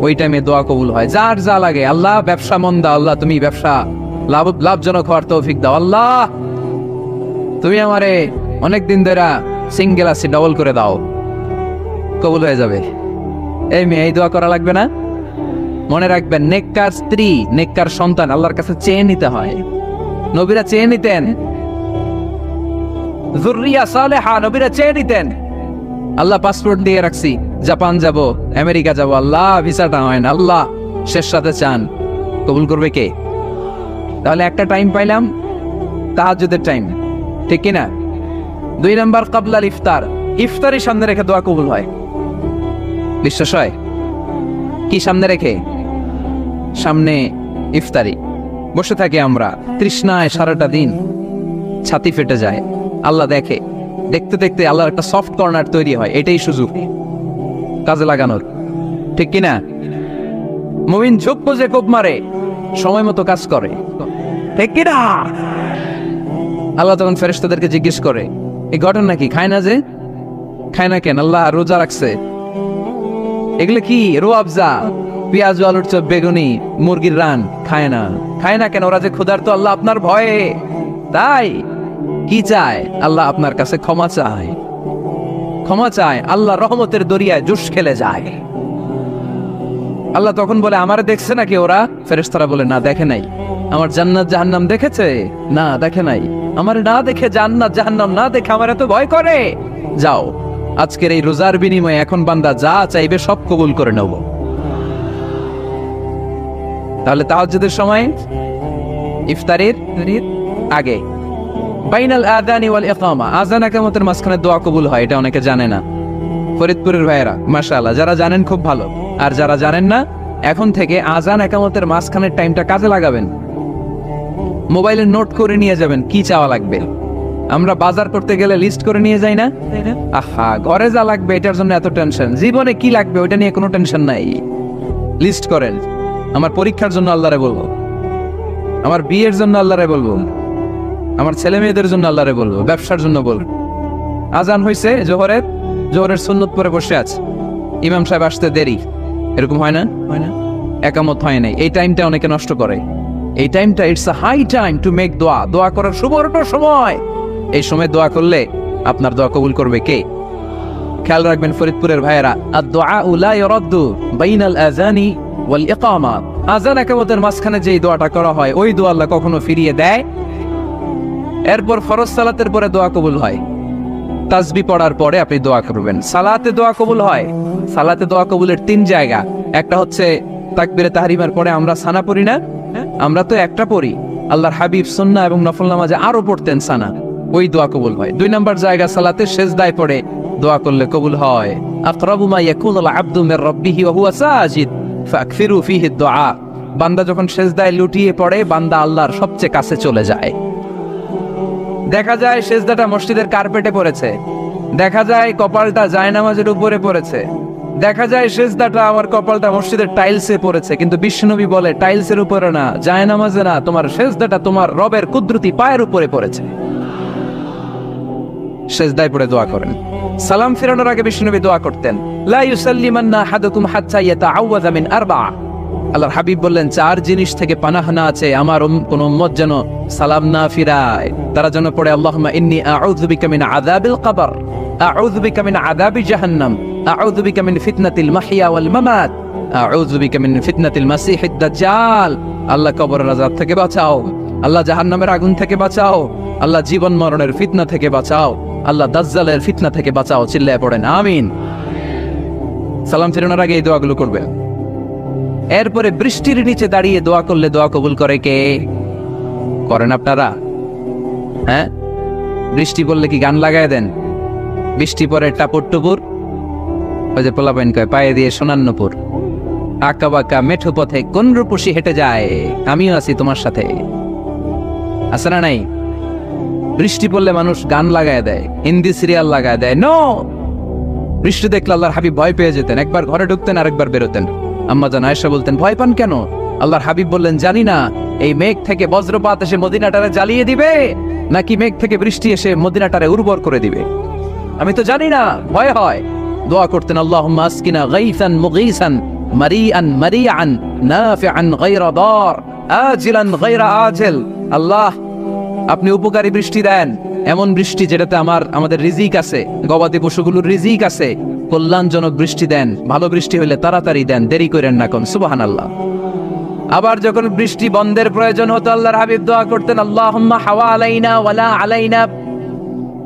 ওই টাইমে দোয়া কবুল হয়। যার যা লাগে, আল্লাহ ব্যবসা মন্দা, আল্লাহ তুমি ব্যবসা লাভজনক হওয়ার তৌফিক দাও, আল্লাহ তুমি আমারে অনেকদিন ধরে সিঙ্গেল আছি, ডবল করে দাও, কবুল হয়ে যাবে। এই মেয়ে, এই দোয়া করা লাগবে না? মনে রাখবেন, নেককার স্ত্রী, নেককার সন্তান আল্লাহর কাছে চেয়ে নিতে হয়। নবীরা চেয়ে নিতেন, যুররিয়া সালেহা নবীরা চেয়ে নিতেন। আল্লাহ পাসপোর্ট দিয়ে রাখছি, জাপান যাব, আমেরিকা যাব, আল্লাহ ভিসাটা হয় না, আল্লাহ শেষ সাথে চান, কবুল করবে কে? তাহলে একটা টাইম পাইলাম, তাহাজ্জুদের টাইম, ঠিক কিনা? 2 নাম্বার কাবলাল ইফতার, ইফতারি সামনে রেখে দোয়া কবুল হয়। বিশ্বাস হয়? কি সামনে রেখে? সামনে ইফতারি। বসে থাকি আমরা তৃষ্ণায় সারাটা দিন, ছাতি ফেটে যায়, আল্লাহ দেখে, দেখতে দেখতে আল্লাহর একটা সফট কর্নার তৈরি হয়। এটাই সুযোগ কাজে লাগানোর, ঠিক কিনা? মুমিন ঝোপ যে কোপ মারে, সময় মতো কাজ করে, ঠিক কিনা? আল্লাহ তখন ফেরেশতাদেরকে জিজ্ঞেস করে, এই ঘটনা কি? খায় না যে? খায় না কেন? আল্লাহ রোজা রাখছে। এগুলো কি? রোয়াবজা, পেঁয়াজ, আলুর চপ, বেগুনি, মুরগির রান, খায় না। খায় না কেন? ওরা যে ক্ষুধার্ত, আল্লাহ আপনার ভয়ে। তাই কি চায়? আল্লাহ আপনার কাছে ক্ষমা চায়, ক্ষমা চায়। আল্লাহ রহমতের দরিয়ায় জুস খেলে যায়। আল্লাহ তখন বলে, আমারে দেখছে নাকি ওরা? ফেরেশতারা বলে, না দেখে নাই। আমার জান্নাত জাহান্নাম দেখেছে? না দেখে নাই। আমার না দেখে, জান্নাত জাহান্নাম না দেখে আমার এত ভয় করে? যাও, আজকের এই রোজার বিনিময়ে এখন বান্দা যা চাইবে সব কবুল করে নেব। তাহলে তাহাজ্জুদের সময়, ইফতারের আগে, বাইনাল আযানি ওয়াল ইকামা, আযান ইকামতের মাঝখানে দোয়া কবুল হয়। এটা অনেকে জানে না। ফরিদপুরের ভাইয়েরা মাশাআল্লাহ, যারা জানেন খুব ভালো, আর যারা জানেন না, এখন থেকে আযান ইকামতের মাঝখানের টাইমটা কাজে লাগাবেন। মোবাইলে নোট করে নিয়ে যাবেন কি চাওয়া লাগবে। আমরা বাজার করতে গেলে লিস্ট করে নিয়ে যাই না? আহা, ঘরে যা লাগবে এটার জন্য এত টেনশন, জীবনে কি লাগবে ওইটা নিয়ে কোনো টেনশন নাই। লিস্ট করেন। আমার পরীক্ষার জন্য আল্লাহরে বলবো, আমার বিয়ের জন্য আল্লাহরে বলবো, আমার ছেলে মেয়েদের জন্য আল্লাহরে বলবো, ব্যবসার জন্য বলবো। আজান হয়েছে জোহরের সুন্নত পরে বসে আছে, ইমাম সাহেব আসতে দেরি, এরকম হয় না? একামত হয় নাই। এই টাইমটা অনেকে নষ্ট করে। এই টাইমটা it's a high time to make দোয়া, দোয়া করার সুবর্ণ সময়। এই সময় দোয়া করলে আপনার দোয়া কবুল করবে কে? খেয়াল রাখবেন ফরিদপুরের ভাইয়েরা, আদ-দুআউ লা ইউরাদ্দু বাইনাল আযানি ওয়াল ইকামা, আযান ইকামতের মাঝখানে যেই দোয়াটা করা হয় ওই দোয়া আল্লাহ কখনো ফিরিয়ে দেয়। এরপর ফরজ সালাতের পরে দোয়া কবুল হয়। তাসবিহ পড়ার পরে আপনি দোয়া করবেন। সালাতে দোয়া কবুল হয়। সালাতে দোয়া কবুলের 3 জায়গা। একটা হচ্ছে তাকবীরে তাহরিমার পরে আমরা সানা পড়ি না? আমরা তো একটা পড়ি, আল্লাহর হাবিব সুন্নাহ এবং নফল নামাজে আরো পড়তেন সানা, ওই দোয়া কবুল হয়। 2 নাম্বার জায়গা, সালাতে সেজদায় পড়ে দোয়া করলে কবুল হয়। আকরাবু মা ইয়াকুনুল আবদু মির রাব্বিহি ওয়া হুয়া সাজিদ ফাকফিরু ফিহি দুআ, বান্দা যখন সেজদায় লুটিয়ে পড়ে বান্দা আল্লাহর সবচেয়ে কাছে চলে যায়। দেখা যায় সেজদাটা মসজিদের কার্পেটে পড়েছে, দেখা যায় কপালটা জায়নামাজের উপরে পড়েছে, দেখা যায় সেজদাটা আমার কপালটা মসজিদের টাইলসে পড়েছে, কিন্তু বিশ্বনবী বলে টাইলসের উপরে না, জায়নামাজে না, তোমার সেজদাটা তোমার রবের কুদরতি পায়ের উপরে পড়েছে। সেজদায় পড়ে দোয়া করেন। সালাম ফেরানোর আগে বিশ্বনবী দোয়া করতেন, লা ইউসাল্লিমান্না আহাদুকুম হাত্তা ইয়াতাআওয়াযা মিন আরবা, আল্লাহর হাবিব বললেন, চার জিনিস থেকে পানাহ না আছে আমার কোন উম্মত যেন সালাম না ফিরায়। তারা যেন পড়ে আল্লাহুম্মা ইন্নী আউযু বিকা মিন আযাবিল কবর, আউযু বিকা মিন আযাবি জাহান্নাম, আউযু বিকা মিন ফিতনাতিল মাহইয়া ওয়াল মামাত, আউযু বিকা মিন ফিতনাতিল মাসিহিদ দাজ্জাল। আল্লাহ কবরের আযাব থেকে বাঁচাও, আল্লাহ জাহান্নামের আগুন থেকে বাঁচাও, আল্লাহ জীবন মরণের ফিতনা থেকে বাঁচাও, আল্লাহ দাজ্জালের ফিতনা থেকে বাঁচাও। চিল্লায়ে পড়েন আমিন। সালাম ফেরানোর আগে এই দোয়াগুলো করবেন। এরপরে বৃষ্টির নিচে দাঁড়িয়ে দোয়া করলে দোয়া কবুল করে কে? করেন আপনারা? হ্যাঁ, বৃষ্টি পড়লে কি গান লাগায় দেন? বৃষ্টি পরে টাপুর টুপুর, ওই যে পোলাপাইন কয় পায়ে দিয়ে সোনান্নপুর, আঁকা বাঁকা মেঠো পথে কোন রূপসী হেঁটে যায়, আমিও আছি তোমার সাথে। আছে না নাই? বৃষ্টি পড়লে মানুষ গান লাগায় দেয়, হিন্দি সিরিয়াল লাগায় দেয়। নো, বৃষ্টি দেখলে আল্লাহর হাবিব ভয় পেয়ে যেতেন, একবার ঘরে ঢুকতেন আরেকবার বেরোতেন। আম্মা জান আয়েশা বলতেন, ভয় পান কেন? আল্লাহর হাবিব বললেন, জানি না এই মেঘ থেকে বজ্রপাত এসে মদিনাটারে জ্বালিয়ে দিবে নাকি মেঘ থেকে বৃষ্টি এসে মদিনাটারে উর্বর করে দিবে, আমি তো জানি না, ভয় হয়। দোয়া করতেন, আল্লাহুম্মা আসকিনা গাইসান মুগীসান মারিআন মারিআন নাফিআন গায়রা দার আজিলান গায়রা আজিল। আল্লাহ, আপনি উপকারী বৃষ্টি দেন, এমন বৃষ্টি যেটাতে আমাদের রিজিক আছে, গবাদি পশুগুলোর রিজিক আছে। কল্যাণজনক বৃষ্টি দেন, ভালো বৃষ্টি হইলে তাড়াতাড়ি দেন, দেরি করেন না কোন। সুবহানাল্লাহ। আবার যখন বৃষ্টি বন্ধের প্রয়োজন হতো আল্লাহর হাবিব দোয়া করতেন, আল্লাহুম্মা হাওয়া আলাইনা ওয়ালা আলাইনা।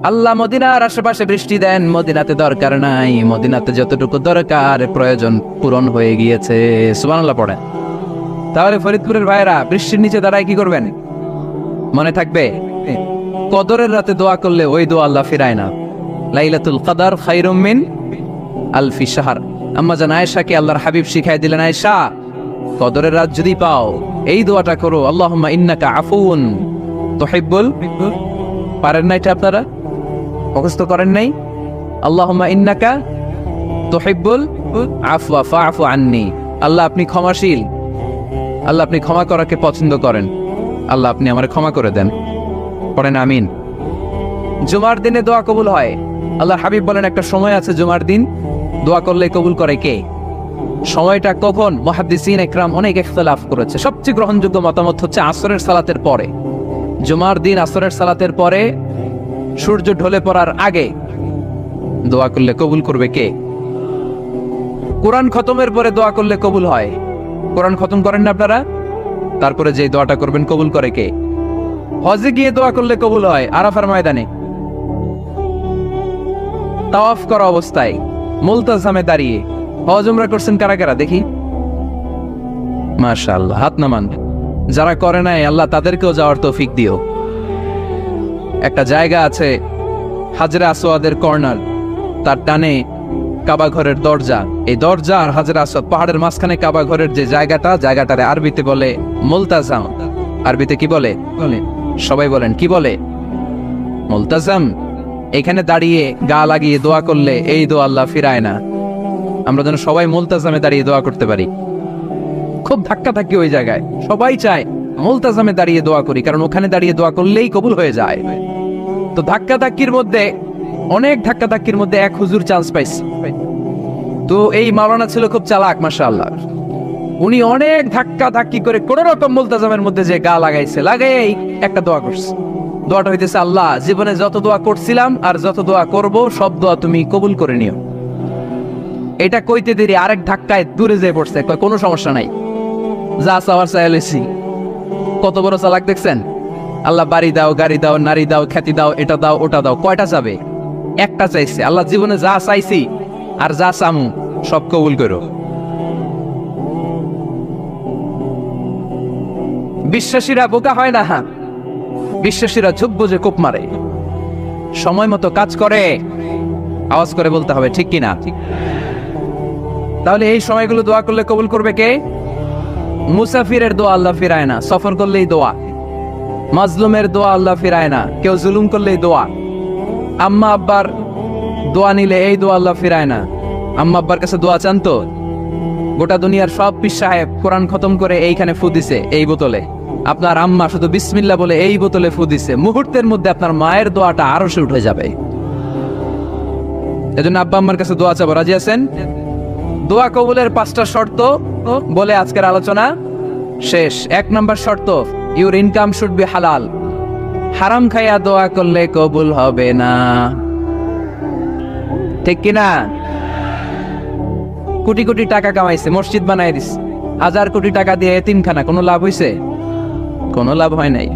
আল্লাহ মদিনার আশেপাশে বৃষ্টি দেন, মদিনাতে দরকার নাই, মদিনাতে যতটুকু দরকার প্রয়োজন পূরণ হয়ে গিয়েছে। সুবহানাল্লাহ পড়েন। তাহলে ফরিদপুরের ভাইরা বৃষ্টির নিচে দাঁড়ায় কি করবেন? মনে থাকবে, কদরের রাতে দোয়া করলে ওই দোয়া আল্লাহ ফিরায় না। লাইলাতুল কদর খায়রুম মিন আলফি শাহর। আম্মা জান আয়েশাকে আল্লাহর হাবিব শিখাই দিলেন, আয়েশা, কদরের রাত যদি পাও এই দোয়াটা করো, আল্লাহুম্মা ইন্নাকা আফুন তুহিব্বুল। পারেন না এটা আপনারা? মুখস্থ করেন নাই? আল্লাহুম্মা ইন্নাকা তুহিব্বুল আফওয়া ফাআফু আন্নি। আল্লাহ আপনি ক্ষমাশীল, আল্লাহ আপনি ক্ষমা করাকে পছন্দ করেন, আল্লাহ আপনি আমারে ক্ষমা করে দেন। পড়েন আমিন। জুমার দিনে দোয়া কবুল হয়। আল্লাহর হাবিব বলেন, একটা সময় আছে জুমার দিন দোয়া করলে কবুল করে কে? সময়টা কখন? মুহাদ্দিসিন ইকরাম অনেক ইখতিলাফ করেছে। সবচেয়ে গ্রহণযোগ্য মতামত হচ্ছে আসরের সালাতের পরে। জুমার দিন আসরের সালাতের পরে সূর্য ঢলে পড়ার আগে দোয়া করলে কবুল করবে কে? কোরআন খতমের পরে দোয়া করলে কবুল হয়। কোরআন খতম করেন না আপনারা? তারপরে যে দোয়াটা করবেন কবুল করে কে? হজে গিয়ে দোয়া করলে কবুল হয় আরাফার ময়দানে, তাওয়াফ করা অবস্থায়, মুলতাজামে দাঁড়িয়ে। হজ উমরা করছেন কারা কারা দেখি? মাশাআল্লাহ, হাত নামান। যারা করে নাই আল্লাহ তাদেরকেও যাওয়ার তৌফিক দিও। একটা জায়গা আছে হাজরে আসওয়াদের কর্নার, তার টানে কাবা ঘরের দরজা। এই দরজা আর হাজরে আসওয়াদ, পাহাড়ের মাঝখানে কাবা ঘরের যে জায়গাটারে আরবিতে বলে মুলতাজাম। আরবিতে কি বলে? সবাই বলেন, কি বলে? মুলতাজাম। এখানে দাঁড়িয়ে গা লাগিয়ে দোয়া করলে এই দোয়া আল্লাহ ফিরায় না। আমরা যেন সবাই মুলতাজামে দাঁড়িয়ে দোয়া করতে পারি। খুব ধাক্কা ধাক্কি ওই জায়গায়, সবাই চায় মুলতাজামে দাঁড়িয়ে দোয়া করি, কারণ ওখানে দাঁড়িয়ে দোয়া করলেই কবুল হয়ে যায়। তো ধাক্কা ধাক্কির মধ্যে, অনেক ধাক্কা ধাক্কির মধ্যে এক হুজুর চান্স পাইছে। তো এই মাওলানা ছিল খুব চালাক, মাশাআল্লাহ। উনি অনেক ধাক্কা ধাক্কি করে কোন রকম মুলতাজামের মধ্যে যে গা লাগাইছে, লাগাই একটা দোয়া করছে। দোয়াটা হইতেছে, আল্লাহ জীবনে যত দোয়া করছিলাম আর যত দোয়া করব সব দোয়া তুমি কবুল করে নিও। এটা কইতে দেরি আরেক ধাক্কায় দূরে যেয়ে পড়ছে, কোনো সমস্যা নাই, যা চাওয়ার চাই লইছি। কত বড় চালাক দেখছেন? আল্লাহ বাড়ি দাও, গাড়ি দাও, নারী দাও, খ্যাতি দাও, এটা দাও, ওটা দাও। কয়টা চাবে? একটা চাইছে। আল্লাহ জীবনে যা চাইছি আর যা চামু সব কবুল করো। বিশ্বাসীরা বোকা হয় না, বিশ্বাসীরা ঝুপ বুঝে কোপ মারে, সময় মতো কাজ করে। আওয়াজ করে বলতে হবে, ঠিক কিনা? তাহলে এই সময়গুলো দোয়া করলে কবুল করবে কে? মুসাফিরের দোয়া আল্লাহ ফিরায় না, সফর করলেই দোয়া। মাজলুমের দোয়া আল্লাহ ফিরায় না, কেউ জুলুম করলেই দোয়া। আম্মা আব্বার দোয়া নিলে এই দোয়া আল্লাহ ফিরায় না। আম্মা আব্বার কাছে দোয়া চান তো? গোটা দুনিয়ার সব পীর সাহেব কোরআন খতম করে এইখানে ফু দিছে এই বোতলে, আপনার আম্মা শুধু বিসমিল্লাহ বলে এই বোতলে ফু দিছে, মুহূর্তের মধ্যে আপনার মায়ের দোয়াটা আরো উঠে যাবে। এজন্য আব্বা আম্মার কাছে দোয়া চাবো, রাজি আছেন? দোয়া কবুলের 5টা শর্ত বলে আজকের আলোচনা শেষ। 1 নম্বর শর্ত, ইউর ইনকাম শুড বি হালাল। হারাম খাইয়া দোয়া করলে কবুল হবে না, ঠিক কিনা? কোটি কোটি টাকা কামাইছে, মসজিদ বানাই দিস, 1000 কোটি টাকা দিয়ে এতিমখানা, কোনো লাভ হইছে? কোনো লাভ হয় নাই।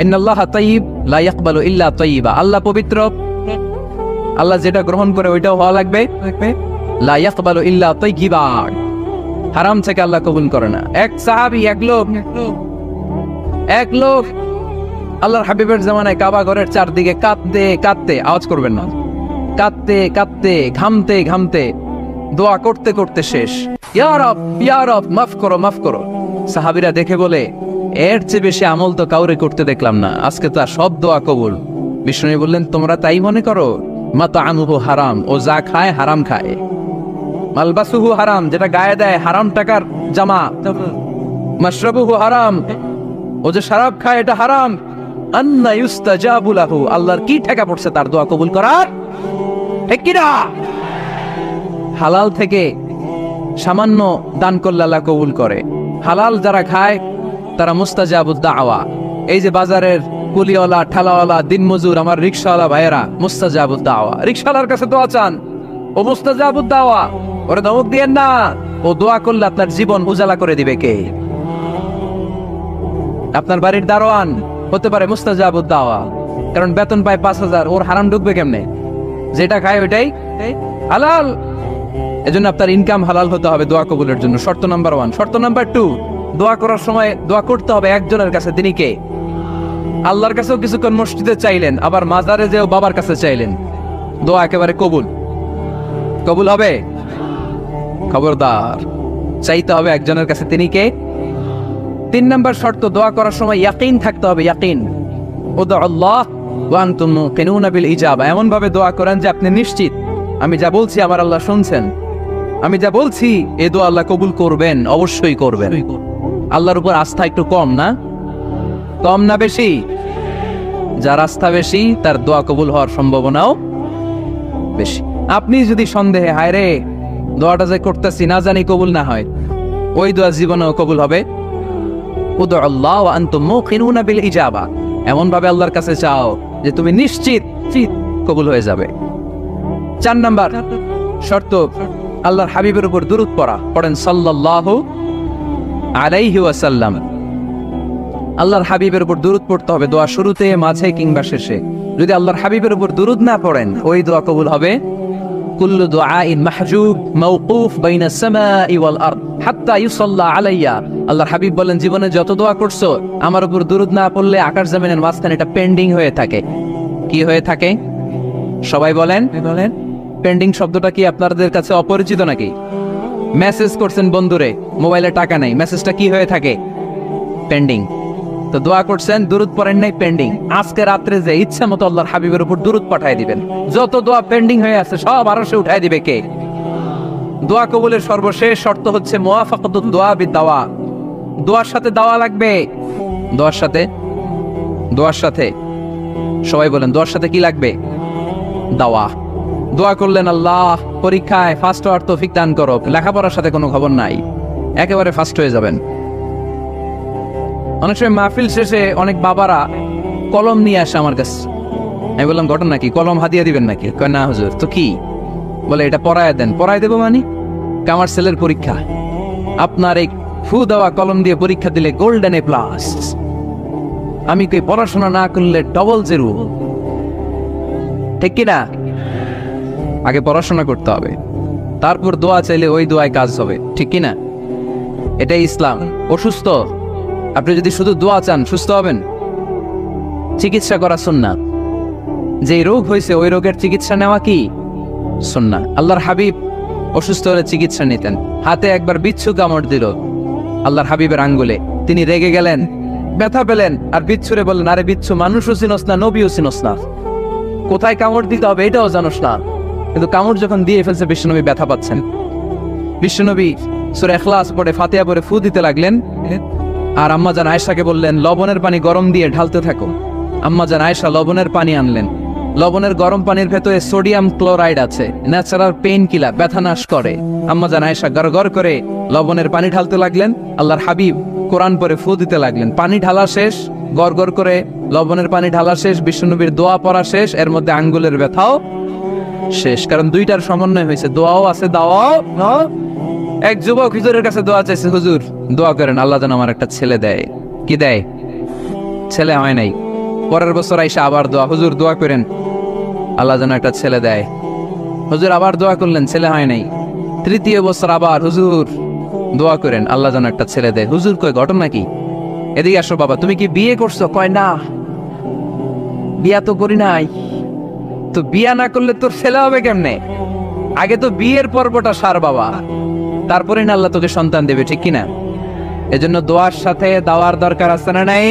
ইন্নাল্লাহা তাইয়্যিব লা ইয়াকবালু ইল্লা তাইয়্যিবা। আল্লাহ পবিত্র, আল্লাহ যেটা গ্রহণ করে ওইটাও হওয়া লাগবে। লা ইয়াকবালু ইল্লা তাইয়্যিবা, হারাম থেকে আল্লাহ কবুল করে না। এক সাহাবী, এক লোক আল্লাহর হাবিবের জামানায় কাবা ঘরের চারদিকে কাঁদতে কাঁদতে, আওয়াজ করবেন না, কাঁদতে কাঁদতে, ঘামতে ঘামতে, দোয়া করতে করতে শেষ। ইয়া রব মাফ করো, মাফ করো। সাহাবীরা দেখে বলে, এর চেয়ে বেশি আমল তো কাউরে করতে দেখলাম না, আজকে তার সব দোয়া কবুল। বিষ্ণু বললেন, তোমরা তাই মনে করো? মাতাআমুহু হারাম, ও যা খায় হারাম খায়। মালবাসুহু হারাম, যেটা গায়ে দেয় হারাম টাকার জামা। মাশরাবুহু হারাম, ও যে শরাব খায় এটা হারাম। আন্না ইউস্তাজাবু লাহু, আল্লাহর কি ঠেকা পড়ছে তার দোয়া কবুল করার? ঠিক কি না? হালাল থেকে সামান্য দান করলে আল্লাহ কবুল করে। হালাল যারা খায় তারা মুস্তাজাবুদ দাওয়া। এই যে বাজারের কুলিওয়ালা, ঠালাওয়ালা, দিনমজুর, আমার রিকশাওয়ালা ভাইয়েরা, মুস্তাজাবুদ দাওয়া। রিকশাওয়ালার কাছে দোয়া চান, ও মুস্তাজাবুদ দাওয়া, ওরে ধমক দিয়েন না। ও দোয়া করলে আপনার জীবন উজালা করে দিবে কে? আপনার বাড়ির দারোয়ান হতে পারে মুস্তাজাবুদ দাওয়া, কারণ বেতন পায় 5000, ওর হারাম ঢুকবে কেমনে? যেটা খায় ওইটাই হালাল। এজন্য আপনার ইনকাম হালাল হতে হবে দোয়া কবুলের জন্য। শর্ত নাম্বার 1। শর্ত নাম্বার 2, দোয়া করার সময় দোয়া করতে হবে একজনের কাছে। তিনি কে? আল্লাহর কাছেও কিছুক্ষণ মসজিদে চাইলেন, আবার মাজারে যেও বাবার কাছে চাইলেন, দোয়া একেবারে কবুল। কবুল হবে? খবরদার, চাইতে হবে একজনের কাছে। তিনি কে? 3 নম্বর শর্ত, দোয়া করার সময় ইয়াকিন থাকতে হবে। ইয়াকিন, উদউ আল্লাহ ওয়া আনতুম মুকিনুনা বিল ইজাবা। এমন ভাবে দোয়া করেন যে আপনি নিশ্চিত, আমি যা বলছি আমার আল্লাহ শুনছেন, আমি যা বলছি এই দোয়া আল্লাহ কবুল করবেন, অবশ্যই করবেন। আল্লাহর উপর আস্থা একটু কম না? কম না বেশি? যার আস্থা বেশি তার দোয়া কবুল হওয়ার সম্ভাবনাও বেশি। আপনি যদি সন্দেহে, হায় রে দোয়াটা যে করতেছি না জানি কবুল না হয়, ওই দোয়া জীবনেও কবুল হবে। উদউ আল্লাহ ওয়া আনতুম মুকিনুনা বিল ইজাবা, এমন ভাবে আল্লাহর কাছে চাও যে তুমি নিশ্চিত কবুল হয়ে যাবে। 4 নাম্বার শর্ত, আল্লাহর হাবিবের উপর দুরূদ পড়া। পড়েন সাল্লাল্লাহু আলাইহি ওয়াসাল্লাম। আল্লাহর হাবিবের উপর দুরূদ পড়তে হবে দোয়া শুরুতে, মাঝে কিংবা শেষে। যদি আল্লাহর হাবিবের উপর দুরূদ না পড়েন, ওই দোয়া কবুল হবে। কুল্লু দুআইন মাহজুব মাওকুফ বাইনা সামাই ওয়াল আরদ হাত্তা ইউসাল্লা আলাইয়া। আল্লাহর হাবিব বলেন, জীবনে যত দোয়া করছো আমার উপর দুরূদ না পড়লে আকাশ জমিনের মাঝখানে এটা পেন্ডিং হয়ে থাকে। কি হয়ে থাকে? সবাই বলেন। পেন্ডিং শব্দটা কি আপনাদের কাছে অপরিচিত নাকি? মেসেজ করছেন বন্ধুরে, মোবাইলে টাকা নাই, মেসেজটা কি হয়ে থাকে? পেন্ডিং। তো দোয়া করছেন, দুরূদ পড়েন নাই, পেন্ডিং। আজকে রাত্রে যে ইচ্ছা মতো আল্লাহর হাবিবের উপর দুরূদ পাঠিয়ে দিবেন, যত দোয়া পেন্ডিং হয়ে আছে সব আরশে উঠায় দিবে কে? দোয়া কবুলের সর্বশেষ শর্ত হচ্ছে মুওয়াফাকাতুদ দোয়া বিদ-দাওয়া। দোয়ার সাথে দাওয়া লাগবে। দোয়ার সাথে সবাই বলেন, দোয়ার সাথে কি লাগবে? দাওয়া। দোয়া করলেন, আল্লাহ পরীক্ষায় ফার্স্ট হওয়ার তৌফিক দান করো, লেখাপড়ার সাথে কোনো খবর নাই, একেবারে ফার্স্ট হয়ে যাবেন। অনেক সময় মাহফিল শেষে অনেক বাবারা কলম নিয়ে আসে আমার কাছে। আমি বললাম, ঘটনা কি? কলম হাদিয়া দিবেন নাকি? কয় না হুজুর। তো কি? বলে, এটা পড়ায় দেন। পড়ায় দেবো মানে? আমার ছেলের পরীক্ষা, আপনার এই ফু দেওয়া কলম দিয়ে পরীক্ষা দিলে গোল্ডেন এ প্লাস। আমি কই, পড়াশোনা না করলে ডবল জিরো। ঠিক কিনা? আগে পড়াশোনা করতে হবে, তারপর দোয়া চাইলে ওই দোয়ায় কাজ হবে। ঠিক কিনা? এটাই ইসলাম। অসুস্থ, আপনি যদি শুধু দোয়া চান সুস্থ হবেন? চিকিৎসা করা সুন্নাত। যে রোগ হয়েছে ওই রোগের চিকিৎসা নেওয়া কি সুন্নাত। আল্লাহর হাবিব অসুস্থ হলে চিকিৎসা নিতেন। হাতে একবার বিচ্ছু কামড় দিল আল্লাহর হাবিবের আঙ্গুলে, তিনি রেগে গেলেন, ব্যথা পেলেন, আর বিচ্ছুরে বললেন, আরে বিচ্ছু, মানুষও চিনস না, নবীও চিনস না, কোথায় কামড় দিতে হবে এটাও জানোস না। কিন্তু কামড় যখন দিয়ে ফেলছে, বিশ্বনবী ব্যথা পাচ্ছেন। বিশ্বনবী সূরা ইখলাস পড়ে, ফাতিহা পড়ে ফু দিতে লাগলেন। আর আম্মাজান আয়েশাকে বললেন, লবণের পানি গরম দিয়ে ঢালতে থাকো। আম্মাজান আয়েশা লবণের পানি আনলেন, লবণের গরম পানির ভেতরে সোডিয়াম ক্লোরাইড আছে, ন্যাচারাল পেইন কিলার, ব্যথা নাশ করে। আম্মা জান আয়েশা গড় করে লবণের পানি ঢালতে লাগলেন, আল্লাহর হাবিব কোরআন পরে ফু দিতে লাগলেন। পানি ঢালা শেষ, গড় করে লবণের পানি ঢালা শেষ, বিশ্বনবীর দোয়া পড়া শেষ, এর মধ্যে আঙ্গুলের ব্যথাও শেষ। কারণ দুইটার সমন্বয় হয়েছে, দোয়াও আছে দাওয়াও। এক যুবক হুজুরের কাছে দোয়া চাইছে, হুজুর দোয়া করেন আল্লাহ যেন আমার একটা ছেলে দেয়। কি দেয়? ছেলে হয় নাই। পরের বছর আইসা আবার দোয়া, হুজুর দোয়া করেন আল্লাহ যেন একটা ছেলে দেয়। হুজুর আবার দোয়া করলেন, ছেলে হয় নাই। তৃতীয় বছর আবার, হুজুর দোয়া করেন আল্লাহ যেন একটা ছেলে দেয়। হুজুর কয় ঘটনা কি? এদিকে আসো বাবা, তুমি কি বিয়ে করছো? কয় না, বিয়া তো করি নাই। তো বিয়া না করলে তোর ছেলে হবে কেমনে? আগে তো বিয়ের পর্বটা সার বাবা, তারপরে না আল্লাহ তোকে সন্তান দেবে, ঠিক কিনা? এজন্য দোয়ার সাথে দাওয়ার দরকার আছে না নাই?